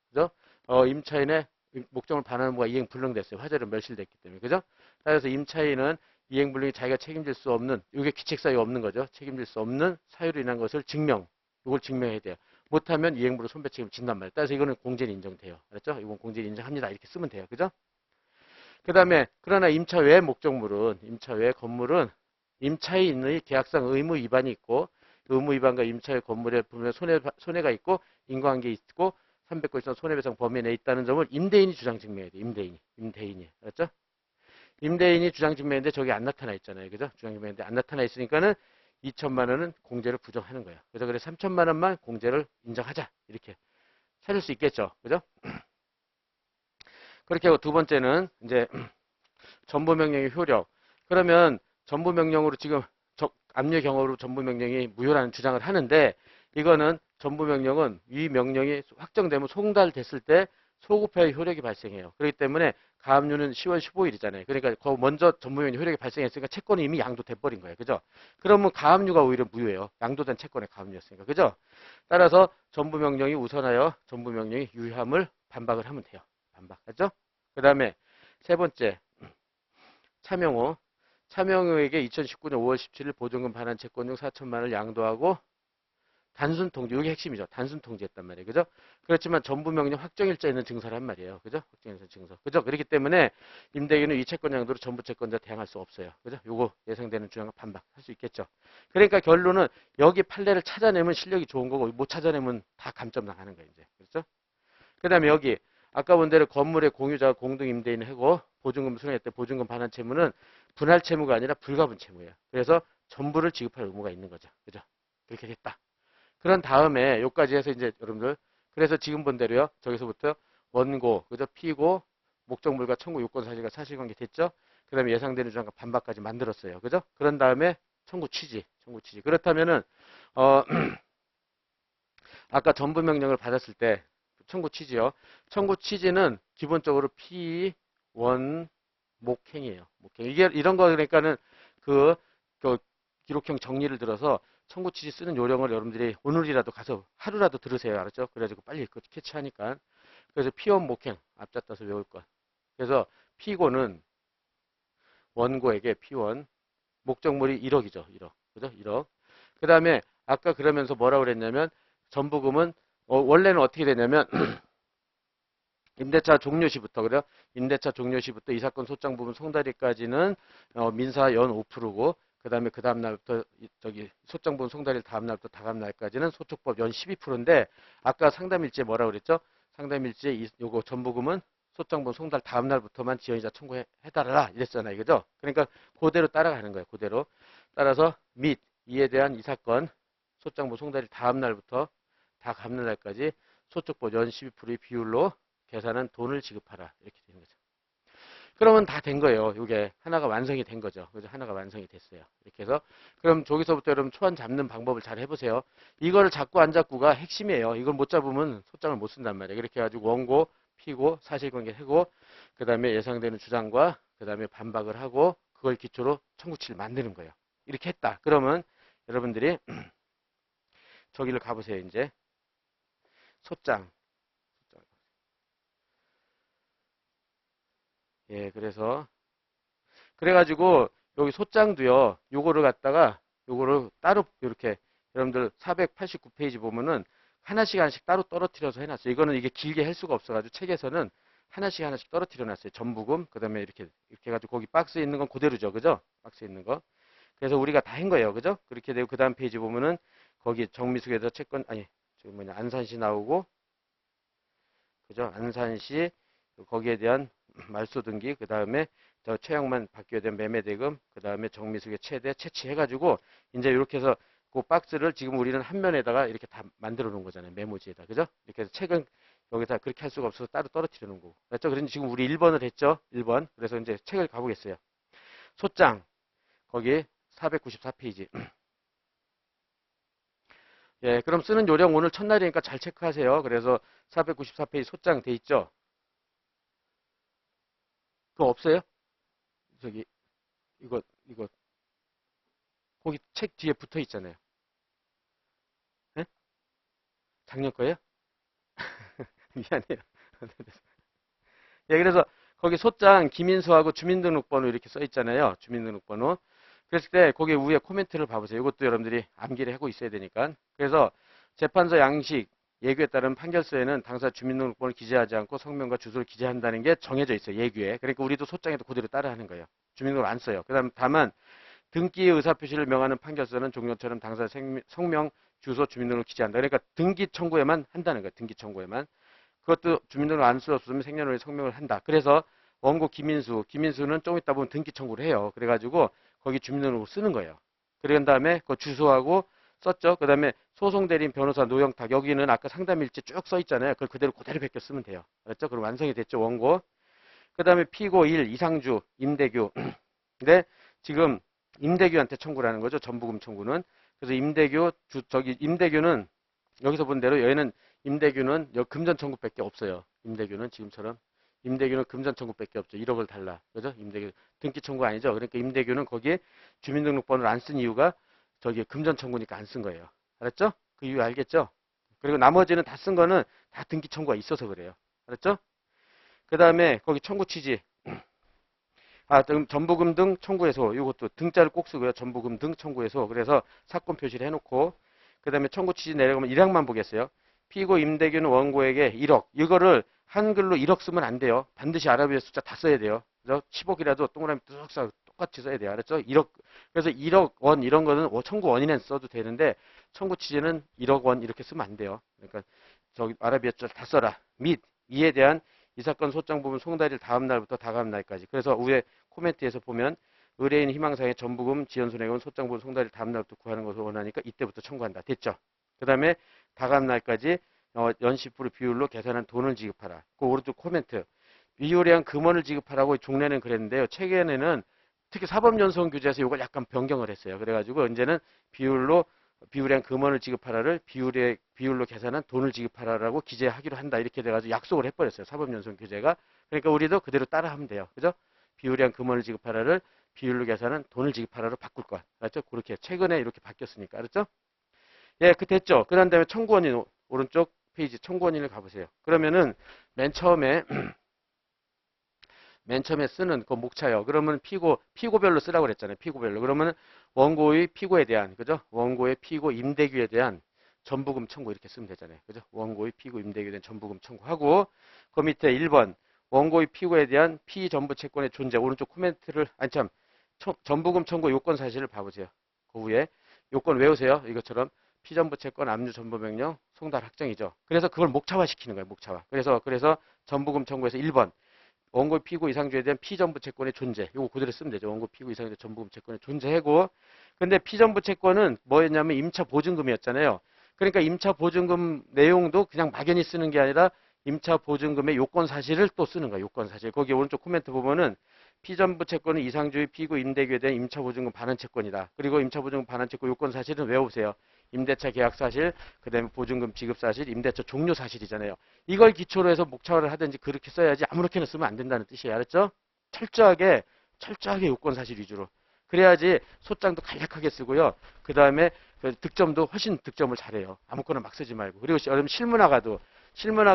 그죠? 임차인의 목적물 반환 의무가 이행 불능됐어요. 화재로 멸실됐기 때문에. 그죠? 따라서 임차인은 이행 불능이 자기가 책임질 수 없는, 이게 귀책 사유가 없는 거죠. 책임질 수 없는 사유로 인한 것을 이걸 증명해야 돼요. 못하면 이행불능 손배 책임을 진단 말이에요. 따라서 이거는 공제는 인정돼요. 알았죠? 이건 공제는 인정합니다. 이렇게 쓰면 돼요. 그죠? 그 다음에 그러나 임차 외 목적물은, 임차 외 건물은 임차인의 계약상 의무 위반이 있고 의무 위반과 임차의 건물에 보면 손해가 있고 인과관계 있고 300건 이상 손해배상 범위 내에 있다는 점을 임대인이 주장 증명해야 돼. 임대인이. 알았죠? 임대인이 주장 증명했는데 저기 안 나타나 있잖아요. 그죠? 주장 증명했는데 안 나타나 있으니까는 2천만 원은 공제를 부정하는 거예요. 그래서 3천만 원만 공제를 인정하자. 이렇게 찾을 수 있겠죠. 그죠? 그렇게 하고 두 번째는 이제 전부명령의 효력. 그러면 전부명령으로 지금 압류 경우로 전부명령이 무효라는 주장을 하는데 이거는 전부명령은 이 명령이 확정되면 송달됐을 때 소급해야 효력이 발생해요. 그렇기 때문에 가압류는 10월 15일이잖아요. 그러니까 먼저 전부명령 효력이 발생했으니까 채권이 이미 양도돼 버린 거예요. 그죠? 그러면 가압류가 오히려 무효예요. 양도된 채권의 가압류였으니까. 그죠? 따라서 전부명령이 우선하여 전부명령이 유효함을 반박을 하면 돼요. 반박하죠? 그 다음에 세 번째 차명호에게 2019년 5월 17일 보증금 반환 채권 중 4천만 원을 양도하고 단순 통지, 이게 핵심이죠. 단순 통지했단 말이에요. 그죠? 그렇지만 전부 명령 확정일자 있는 증서를 한 말이에요. 그죠? 확정일자 증서. 그죠? 그렇기 때문에 임대인은 이 채권 양도로 전부 채권자 대항할 수 없어요. 그죠? 요거 예상되는 주장과 반박할 수 있겠죠. 그러니까 결론은 여기 판례를 찾아내면 실력이 좋은 거고 못 찾아내면 다 감점 나가는 거예요. 이제. 그렇죠? 그 다음에 여기 아까 본 대로 건물의 공유자가 공동 임대인을 하고 보증금 수령할 때 보증금 반환 채무는 분할 채무가 아니라 불가분 채무예요. 그래서 전부를 지급할 의무가 있는 거죠. 그죠? 그렇게 됐다. 그런 다음에 여기까지 해서 이제 여러분들 그래서 지금 본 대로요. 저기서부터 원고, 그죠? 피고, 목적물과 청구 요건 사실과 사실관계 됐죠? 그 다음에 예상되는 주장과 반박까지 만들었어요. 그죠? 그런 다음에 청구 취지. 그렇다면은 아까 전부 명령을 받았을 때 청구 취지요. 청구 취지는 기본적으로 피원 목행이에요. 목행. 이게 이런 거 그러니까는 그 기록형 정리를 들어서 청구 취지 쓰는 요령을 여러분들이 오늘이라도 가서 하루라도 들으세요. 알았죠? 그래가지고 빨리 그 캐치하니까. 그래서 피원 목행 앞자 따서 외울 것. 그래서 피고는 원고에게 피원 목적물이 1억이죠. 1억. 그죠? 1억. 그 다음에 아까 그러면서 뭐라고 그랬냐면 전부금은 원래는 어떻게 되냐면 임대차 종료시부터 그래요. 임대차 종료시부터 이 사건 소장 부분 송달일까지는 민사 연 5%고 그 다음 날부터 저기 소장 부분 송달일 다음 날부터 다음 날까지는 소촉법 연 12%인데 아까 상담일지에 뭐라고 그랬죠? 상담일지에 요거 전부금은 소장 부분 송달 다음 날부터만 지연이자 청구해달라 이랬잖아요. 그죠? 그러니까 그대로 따라가는 거예요. 그대로. 따라서 및 이에 대한 이 사건 소장 부분 송달일 다음 날부터 다 갚는 날까지 소쪽 보조 연 12%의 비율로 계산한 돈을 지급하라. 이렇게 되는 거죠. 그러면 다 된 거예요. 이게 하나가 완성이 된 거죠. 그래서 하나가 완성이 됐어요. 이렇게 해서 그럼 저기서부터 여러분 초안 잡는 방법을 잘 해보세요. 이거를 잡고 안 잡고가 핵심이에요. 이걸 못 잡으면 소장을 못 쓴단 말이에요. 이렇게 해가지고 원고, 피고, 사실관계 해고, 그 다음에 예상되는 주장과 그 다음에 반박을 하고 그걸 기초로 청구치를 만드는 거예요. 이렇게 했다. 그러면 여러분들이 저기를 가보세요. 이제 소장. 예, 그래가지고 여기 소장도요. 요거를 갖다가 요거를 따로 이렇게 여러분들 489페이지 보면은 하나씩 하나씩 따로 떨어뜨려서 해놨어요. 이거는 이게 길게 할 수가 없어가지고 책에서는 하나씩 하나씩 떨어뜨려 놨어요. 전부금 그다음에 이렇게 해가지고 거기 박스에 있는 건 그대로죠, 그죠? 박스에 있는 거. 그래서 우리가 다 한 거예요, 그죠? 그렇게 되고 그 다음 페이지 보면은 거기 정미숙에서 채권 아니 저기 뭐냐 안산시 나오고 그죠? 안산시 거기에 대한 말소 등기 그 다음에 저 최영만 받게 된 매매 대금 그 다음에 정미숙의 최대 채취해가지고 이제 이렇게 해서 그 박스를 지금 우리는 한 면에다가 이렇게 다 만들어 놓은 거잖아요. 메모지에다. 그죠? 이렇게 해서 책은 여기다 그렇게 할 수가 없어서 따로 떨어뜨려 놓은 거고. 맞죠? 그래서 지금 우리 1번을 했죠. 1번. 그래서 이제 책을 가보겠어요. 소장. 거기 494페이지. 예, 그럼 쓰는 요령 오늘 첫날이니까 잘 체크하세요. 그래서 494페이지 소장 돼 있죠? 그거 없어요? 저기, 이거, 거기 책 뒤에 붙어 있잖아요. 예? 작년 거예요? 미안해요. 예, 그래서 거기 소장 김인수하고 주민등록번호 이렇게 써 있잖아요. 주민등록번호. 그랬을 때 거기 위에 코멘트를 봐보세요. 이것도 여러분들이 암기를 하고 있어야 되니까. 그래서 재판서 양식 예규에 따른 판결서에는 당사 주민등록번호를 기재하지 않고 성명과 주소를 기재한다는 게 정해져 있어요. 예규에. 그러니까 우리도 소장에도 그대로 따라하는 거예요. 주민등록을 안 써요. 그다음 다만 등기의 의사표시를 명하는 판결서는 종료처럼 당사 성명, 주소, 주민등록을 기재한다. 그러니까 등기 청구에만 한다는 거예요. 등기 청구에만. 그것도 주민등록 안 쓸 수 없으면 생년월일 성명을 한다. 그래서 원고 김인수는 좀 이따 보면 등기 청구를 해요. 그래가지고 거기 주민등록을 쓰는 거예요. 그런 다음에 그 주소하고 썼죠. 그 다음에 소송대리인 변호사 노영탁 여기는 아까 상담일지 쭉 써 있잖아요. 그걸 그대로 베껴 쓰면 돼요. 알았죠? 그럼 완성이 됐죠. 원고. 그 다음에 피고 1 이상주 임대규. 근데 지금 임대규한테 청구를 하는 거죠. 전부금 청구는. 그래서 임대규는 여기서 본 대로 여기는 임대규는 금전 청구밖에 없어요. 임대규는 지금처럼 임대규는 금전 청구밖에 없죠. 1억을 달라. 그죠? 임대규 등기 청구 아니죠. 그러니까 임대규는 거기에 주민등록번호를 안 쓴 이유가 저기 금전 청구니까 안 쓴 거예요. 알았죠? 그 이유 알겠죠? 그리고 나머지는 다 쓴 거는 다 등기 청구가 있어서 그래요. 알았죠? 그 다음에 거기 청구 취지. 전부금 등 청구해서 이것도 등자를 꼭 쓰고요. 전부금 등 청구해서 그래서 사건 표시를 해놓고 그 다음에 청구 취지 내려가면 1항만 보겠어요. 피고 임대규는 원고에게 1억. 이거를 한글로 1억 쓰면 안 돼요. 반드시 아라비아 숫자 다 써야 돼요. 그래서 10억이라도 동그라미 뚝 써 똑같이 써야 돼요. 알았죠? 1억. 그래서 1억 원 이런 거는 청구 원인에 써도 되는데 청구 취지는 1억 원 이렇게 쓰면 안 돼요. 그러니까 저기 아라비아 숫자 다 써라. 및 이에 대한 이 사건 소장 부분 송달일 다음 날부터 다가음 날까지. 그래서 위에 코멘트에서 보면 의뢰인 희망사항의 전부금 지연손해금 소장 부분 송달일 다음 날부터 구하는 것을 원하니까 이때부터 청구한다. 됐죠? 그 다음에 다가음 날까지 연 10% 비율로 계산한 돈을 지급하라. 그 오른쪽 코멘트. 비율에 한 금원을 지급하라고 종래는 그랬는데요. 최근에는 특히 사법연수원 규제에서 이걸 약간 변경을 했어요. 그래가지고 이제는 비율에 한 금원을 지급하라를 비율로 계산한 돈을 지급하라라고 기재하기로 한다. 이렇게 돼가지고 약속을 해버렸어요. 사법연수원 규제가. 그러니까 우리도 그대로 따라하면 돼요. 그죠? 비율에 한 금원을 지급하라를 비율로 계산한 돈을 지급하라로 바꿀 것. 알았죠? 그렇게 최근에 이렇게 바뀌었으니까. 알았죠? 예, 됐죠. 그 다음에 청구원인 오른쪽 페이지 청구원인을 가보세요. 그러면은 맨 처음에 쓰는 그 목차요. 그러면 피고별로 쓰라고 그랬잖아요. 피고별로. 그러면 원고의 피고에 대한, 그죠? 원고의 피고 임대규에 대한 전부금 청구 이렇게 쓰면 되잖아요. 그죠? 원고의 피고 임대규에 대한 전부금 청구하고 그 밑에 1번 원고의 피고에 대한 피전부 채권의 존재 오른쪽 코멘트를 전부금 청구 요건 사실을 봐보세요. 그 위에 요건 외우세요. 이것처럼 피전부 채권 압류 전부 명령 송달 확정이죠. 그래서 그걸 목차화 시키는 거예요. 목차화. 그래서 전부금 청구에서 1번 원고 피고 이상주에 대한 피전부 채권의 존재. 이거 그대로 쓰면 되죠. 원고 피고 이상주에 대한 전부금 채권의 존재하고 근데 피전부 채권은 뭐였냐면 임차 보증금이었잖아요. 그러니까 임차 보증금 내용도 그냥 막연히 쓰는 게 아니라 임차 보증금의 요건 사실을 또 쓰는 거야. 요건 사실. 거기 오른쪽 코멘트 보면은 피전부 채권은 이상주의 피고 임대교에 대한 임차 보증금 반환 채권이다. 그리고 임차 보증금 반환 채권 요건 사실은 외워보세요. 임대차 계약 사실, 그다음에 보증금 지급 사실, 임대차 종료 사실이잖아요. 이걸 기초로 해서 목차를 하든지 그렇게 써야지 아무렇게나 쓰면 안 된다는 뜻이에요. 알았죠? 철저하게 요건 사실 위주로. 그래야지 소장도 간략하게 쓰고요. 그다음에 득점도 훨씬 득점을 잘해요. 아무거나 막 쓰지 말고. 그리고 여러분 실무나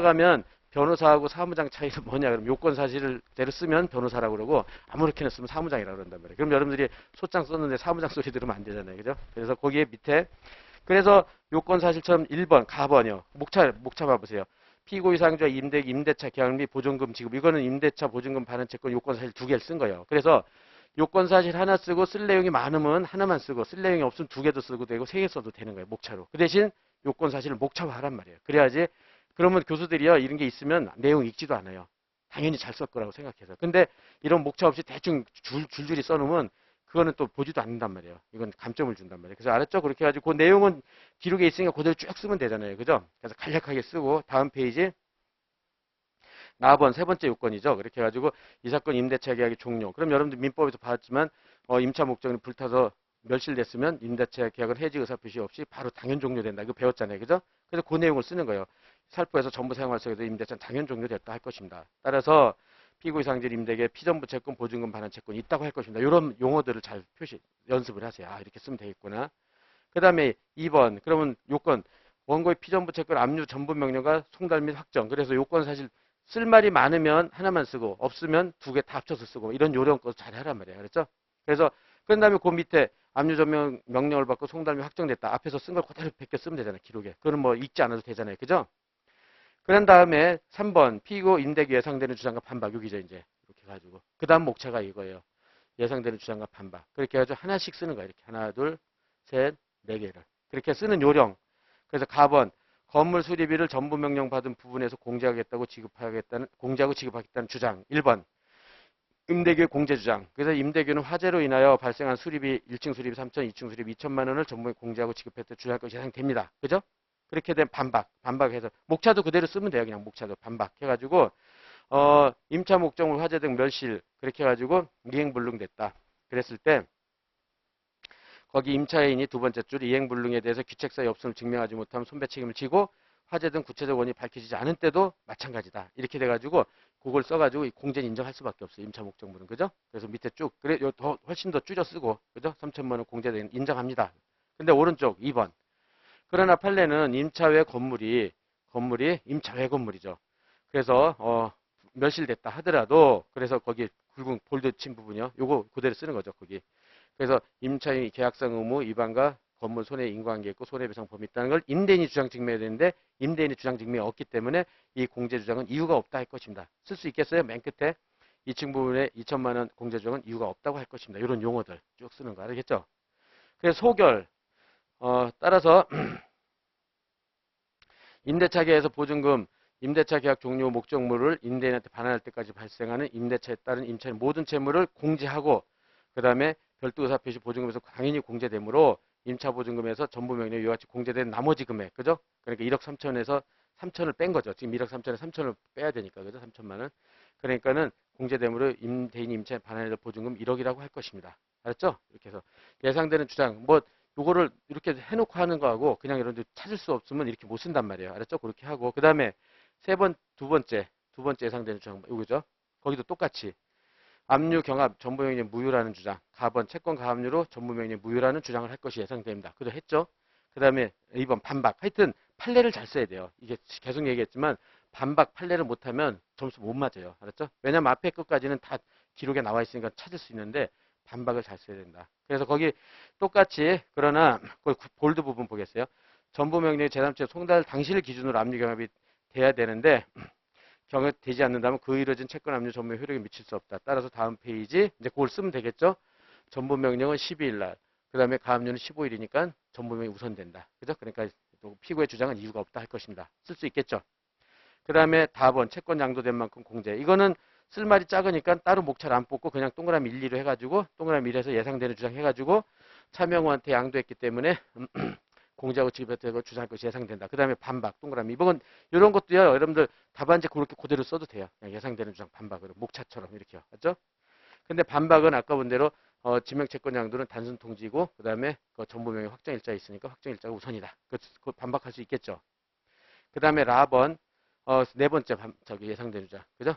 가면 변호사하고 사무장 차이는 뭐냐? 그럼 요건 사실을 대로 쓰면 변호사라고 그러고 아무렇게나 쓰면 사무장이라고 그런단 말이에요. 그럼 여러분들이 소장 썼는데 사무장 소리 들으면 안 되잖아요. 그죠? 그래서 거기에 밑에 그래서 요건 사실처럼 1번 가번이요. 목차 봐보세요. 피고 이상자 임대차 계약 및 보증금 지급. 이거는 임대차 보증금 반환 채권 요건 사실 두 개를 쓴 거예요. 그래서 요건 사실 하나 쓰고 쓸 내용이 많으면 하나만 쓰고 쓸 내용이 없으면 두 개도 쓰고 되고 세 개 써도 되는 거예요. 목차로. 그 대신 요건 사실을 목차화하란 말이에요. 그래야지 그러면 교수들이요 이런 게 있으면 내용 읽지도 않아요. 당연히 잘 썼 거라고 생각해서. 근데 이런 목차 없이 대충 줄줄이 써놓으면 그거는 또 보지도 않는단 말이에요. 이건 감점을 준단 말이에요. 그래서 알았죠? 그렇게 해가지고 그 내용은 기록에 있으니까 그대로 쭉 쓰면 되잖아요. 그죠? 그래서 간략하게 쓰고 다음 페이지 4번 세 번째 요건이죠. 그렇게 해가지고 이 사건 임대차 계약이 종료. 그럼 여러분들 민법에서 봤지만 임차 목적이 불타서 멸실됐으면 임대차 계약은 해지 의사 표시 없이 바로 당연 종료된다. 이거 배웠잖아요. 그죠? 그래서 그 내용을 쓰는 거예요. 살포에서 전부 사용할수에도 임대차는 당연 종료됐다 할 것입니다. 따라서 피고 이상질 임대계 피전부 채권 보증금 반환 채권이 있다고 할 것입니다. 이런 용어들을 잘 연습을 하세요. 아, 이렇게 쓰면 되겠구나. 그 다음에 2번 그러면 요건 원고의 피전부 채권 압류 전부 명령과 송달 및 확정. 그래서 요건 사실 쓸 말이 많으면 하나만 쓰고 없으면 두 개 다 합쳐서 쓰고 이런 요령껏 잘 하란 말이에요. 그렇죠? 그래서 그런 다음에 그 밑에 압류 전명 명령을 받고 송달 및 확정됐다. 앞에서 쓴 걸 그대로 베껴 쓰면 되잖아요. 기록에. 그거는 뭐 읽지 않아도 되잖아요. 그죠? 그런 다음에 3번 피고 임대기 예상되는 주장과 반박. 여기죠 이제 이렇게 가지고 그 다음 목차가 이거예요. 예상되는 주장과 반박. 그렇게 해가지고 하나씩 쓰는 거예요. 이렇게 하나, 둘, 셋, 네 개를. 그렇게 쓰는 요령. 그래서 가번 건물 수리비를 전부 명령 받은 부분에서 공제하겠다고 공제하고 지급하겠다는 주장. 1번 임대규 공제 주장. 그래서 임대규는 화재로 인하여 발생한 수리비 1층 수리비 3천, 2층 수리비 2천만 원을 전부 공제하고 지급했다 주장할 것이 예상됩니다. 그죠? 그렇게 된 반박해서 목차도 그대로 쓰면 돼요. 그냥 목차도 반박해가지고 임차 목적물 화재 등 멸실 그렇게 해가지고 이행불능됐다. 그랬을 때 거기 임차인이 두 번째 줄 이행불능에 대해서 귀책사유 없음을 증명하지 못하면 손배 책임을 지고 화재 등 구체적 원인이 밝혀지지 않은 때도 마찬가지다. 이렇게 돼가지고 그걸 써가지고 공제는 인정할 수밖에 없어요. 임차 목적물은. 그죠? 그래서 밑에 쭉 그래 더 훨씬 더 줄여 쓰고 그죠? 3천만 원 공제 인정합니다. 근데 오른쪽 2번 그러나 판례는 임차 외 건물이 임차 외 건물이죠. 그래서 멸실됐다 하더라도 그래서 거기 굵은 볼드 친 부분이요. 요거 그대로 쓰는 거죠. 거기. 그래서 임차인이 계약상 의무 위반과 건물 손해 인과관계 있고 손해배상 범위 있다는 걸 임대인이 주장 증명해야 되는데 임대인이 주장 증명이 없기 때문에 이 공제 주장은 이유가 없다 할 것입니다. 쓸 수 있겠어요? 맨 끝에 2층 부분에 2천만 원 공제 주장은 이유가 없다고 할 것입니다. 이런 용어들 쭉 쓰는 거 알겠죠? 그래서 소결 따라서 임대차 계약에서 보증금 임대차 계약 종료 목적물을 임대인한테 반환할 때까지 발생하는 임대차에 따른 임차인 모든 채무를 공제하고 그 다음에 별도 의사표시 보증금에서 당연히 공제되므로 임차 보증금에서 전부 명령 이와 같이 공제된 나머지 금액, 그죠? 그러니까 1억 3천에서 3천을 뺀 거죠. 지금 1억 3천에 3천을 빼야 되니까, 그죠? 3천만 원. 그러니까는 공제되므로 임대인 임차인 반환에 대한 보증금 1억이라고 할 것입니다. 알았죠? 이렇게 해서 예상되는 주장, 뭐 요거를 이렇게 해놓고 하는 거하고 그냥 여러분들 찾을 수 없으면 이렇게 못 쓴단 말이에요. 알았죠? 그렇게 하고 그 다음에 두 번째 예상되는 주장, 요거죠? 거기도 똑같이 압류 경합 전부명령 무효라는 주장, 가번 채권 가압류로 전부명령 무효라는 주장을 할 것이 예상됩니다. 그도 했죠. 그 다음에 2번 반박. 하여튼 판례를 잘 써야 돼요. 이게 계속 얘기했지만 반박 판례를 못하면 점수 못 맞아요. 알았죠? 왜냐면 앞에 끝까지는 다 기록에 나와 있으니까 찾을 수 있는데 반박을 잘 써야 된다. 그래서 거기 똑같이 그러나 그 볼드 부분 보겠어요. 전부명령의 제3체 송달 당시를 기준으로 압류 경합이 돼야 되는데 경합되지 않는다면 그 이루어진 채권 압류 전부에 효력이 미칠 수 없다. 따라서 다음 페이지 이제 그걸 쓰면 되겠죠. 전부 명령은 12일 날, 그 다음에 가압류는 15일이니까 전부 명령이 우선된다. 그죠? 그러니까 피고의 주장은 이유가 없다 할 것입니다. 쓸 수 있겠죠. 그 다음에 답은 채권 양도된 만큼 공제. 이거는 쓸 말이 작으니까 따로 목차를 안 뽑고 그냥 동그라미 1, 2로 해가지고 동그라미 1에서 예상되는 주장 해가지고 차명호한테 양도했기 때문에 공제하고 지급되고 주장할 것이 예상된다. 그 다음에 반박, 동그라미. 이런 것도요, 여러분들 답안지 그렇게 그대로 써도 돼요. 그냥 예상되는 주장 반박으로. 목차처럼 이렇게요. 맞죠? 근데 반박은 아까 본 대로, 지명채권 양도는 단순 통지고, 그 다음에 그 정보명의 확정일자가 있으니까 확정일자가 우선이다. 그 반박할 수 있겠죠. 그 다음에 라번, 네 번째 예상되는 주장. 그죠?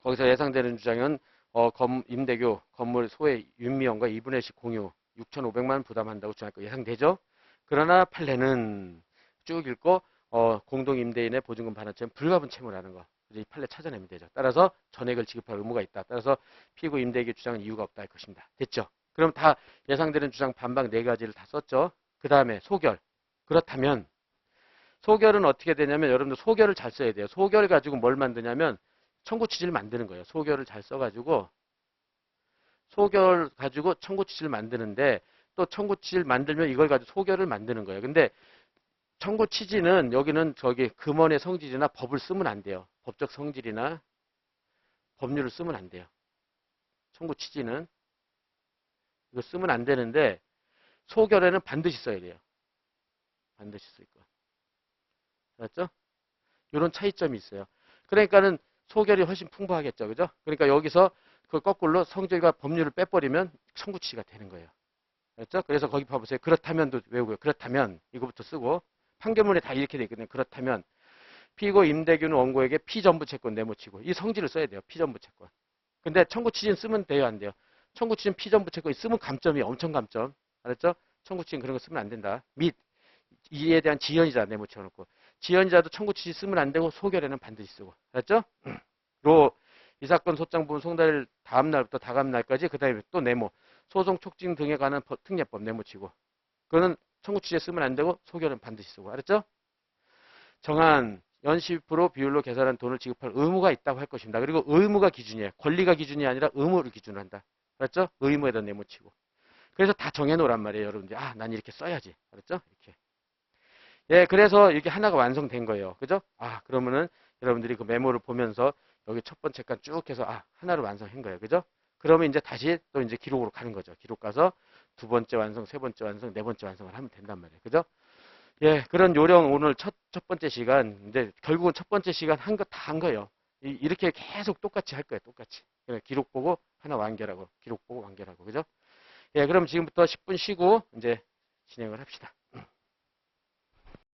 거기서 예상되는 주장은, 임대교 건물 소의 윤미영과 2분의 1씩 공유 6,500만 원 부담한다고 주장할 거 예상되죠? 그러나 판례는 쭉 읽고 공동 임대인의 보증금 반환처럼 불가분 채무라는 거. 이 판례 찾아내면 되죠. 따라서 전액을 지급할 의무가 있다. 따라서 피고 임대인의 주장은 이유가 없다 할 것입니다. 됐죠? 그럼 다 예상되는 주장 반박 네 가지를 다 썼죠? 그 다음에 소결. 그렇다면 소결은 어떻게 되냐면 여러분들 소결을 잘 써야 돼요. 소결 가지고 뭘 만드냐면 청구 취지를 만드는 거예요. 소결을 잘 써가지고 소결 가지고 청구 취지를 만드는데 또 청구 취지를 만들면 이걸 가지고 소결을 만드는 거예요. 근데 청구 취지는 여기는 저기 금원의 성질이나 법을 쓰면 안 돼요. 법적 성질이나 법률을 쓰면 안 돼요. 청구 취지는 이거 쓰면 안 되는데 소결에는 반드시 써야 돼요. 반드시 쓸 거. 알았죠? 이런 차이점이 있어요. 그러니까는 소결이 훨씬 풍부하겠죠. 그죠? 그러니까 여기서 그 거꾸로 성질과 법률을 빼버리면 청구 취지가 되는 거예요. 알았죠? 그래서 거기 봐보세요. 그렇다면도 외우고요. 그렇다면 이거부터 쓰고 판결문에 다 이렇게 돼 있거든요. 그렇다면 피고 임대규는 원고에게 피전부 채권 내모치고 이 성질을 써야 돼요. 피전부 채권. 근데 청구 취지는 쓰면 돼요, 안 돼요? 청구 취지는 피전부 채권 쓰면 감점이 엄청 감점. 알았죠? 청구 취지는 그런 거 쓰면 안 된다. 및 이에 대한 지연이자 내모쳐놓고 지연이자도 청구 취지 쓰면 안 되고 소결에는 반드시 쓰고. 알았죠? 로 이 사건 소장 부분 송달 다음 날부터 다음 날까지 그다음에 또 네모 소송 촉진 등에 관한 특례법 네모치고 그거는 청구 취지에 쓰면 안 되고 소결은 반드시 쓰고. 알았죠? 정한 연시 10% 비율로 계산한 돈을 지급할 의무가 있다고 할 것입니다. 그리고 의무가 기준이에요. 권리가 기준이 아니라 의무를 기준으로 한다. 알았죠? 의무에다 네모치고. 그래서 다 정해놓으란 말이에요. 여러분들. 아, 난 이렇게 써야지. 알았죠? 이렇게. 예, 그래서 이게 하나가 완성된 거예요. 그죠? 아, 그러면은 여러분들이 그 메모를 보면서 여기 첫 번째 칸 쭉 해서 아, 하나를 완성한 거예요. 그죠? 그러면 이제 다시 또 이제 기록으로 가는 거죠. 기록 가서 두 번째 완성, 세 번째 완성, 네 번째 완성을 하면 된단 말이에요. 그죠? 예, 그런 요령 오늘 첫 번째 시간, 이제 결국은 첫 번째 시간 한 거 다 한 거예요. 이렇게 계속 똑같이 할 거예요. 똑같이. 기록 보고 하나 완결하고, 기록 보고 완결하고. 그죠? 예, 그럼 지금부터 10분 쉬고 이제 진행을 합시다.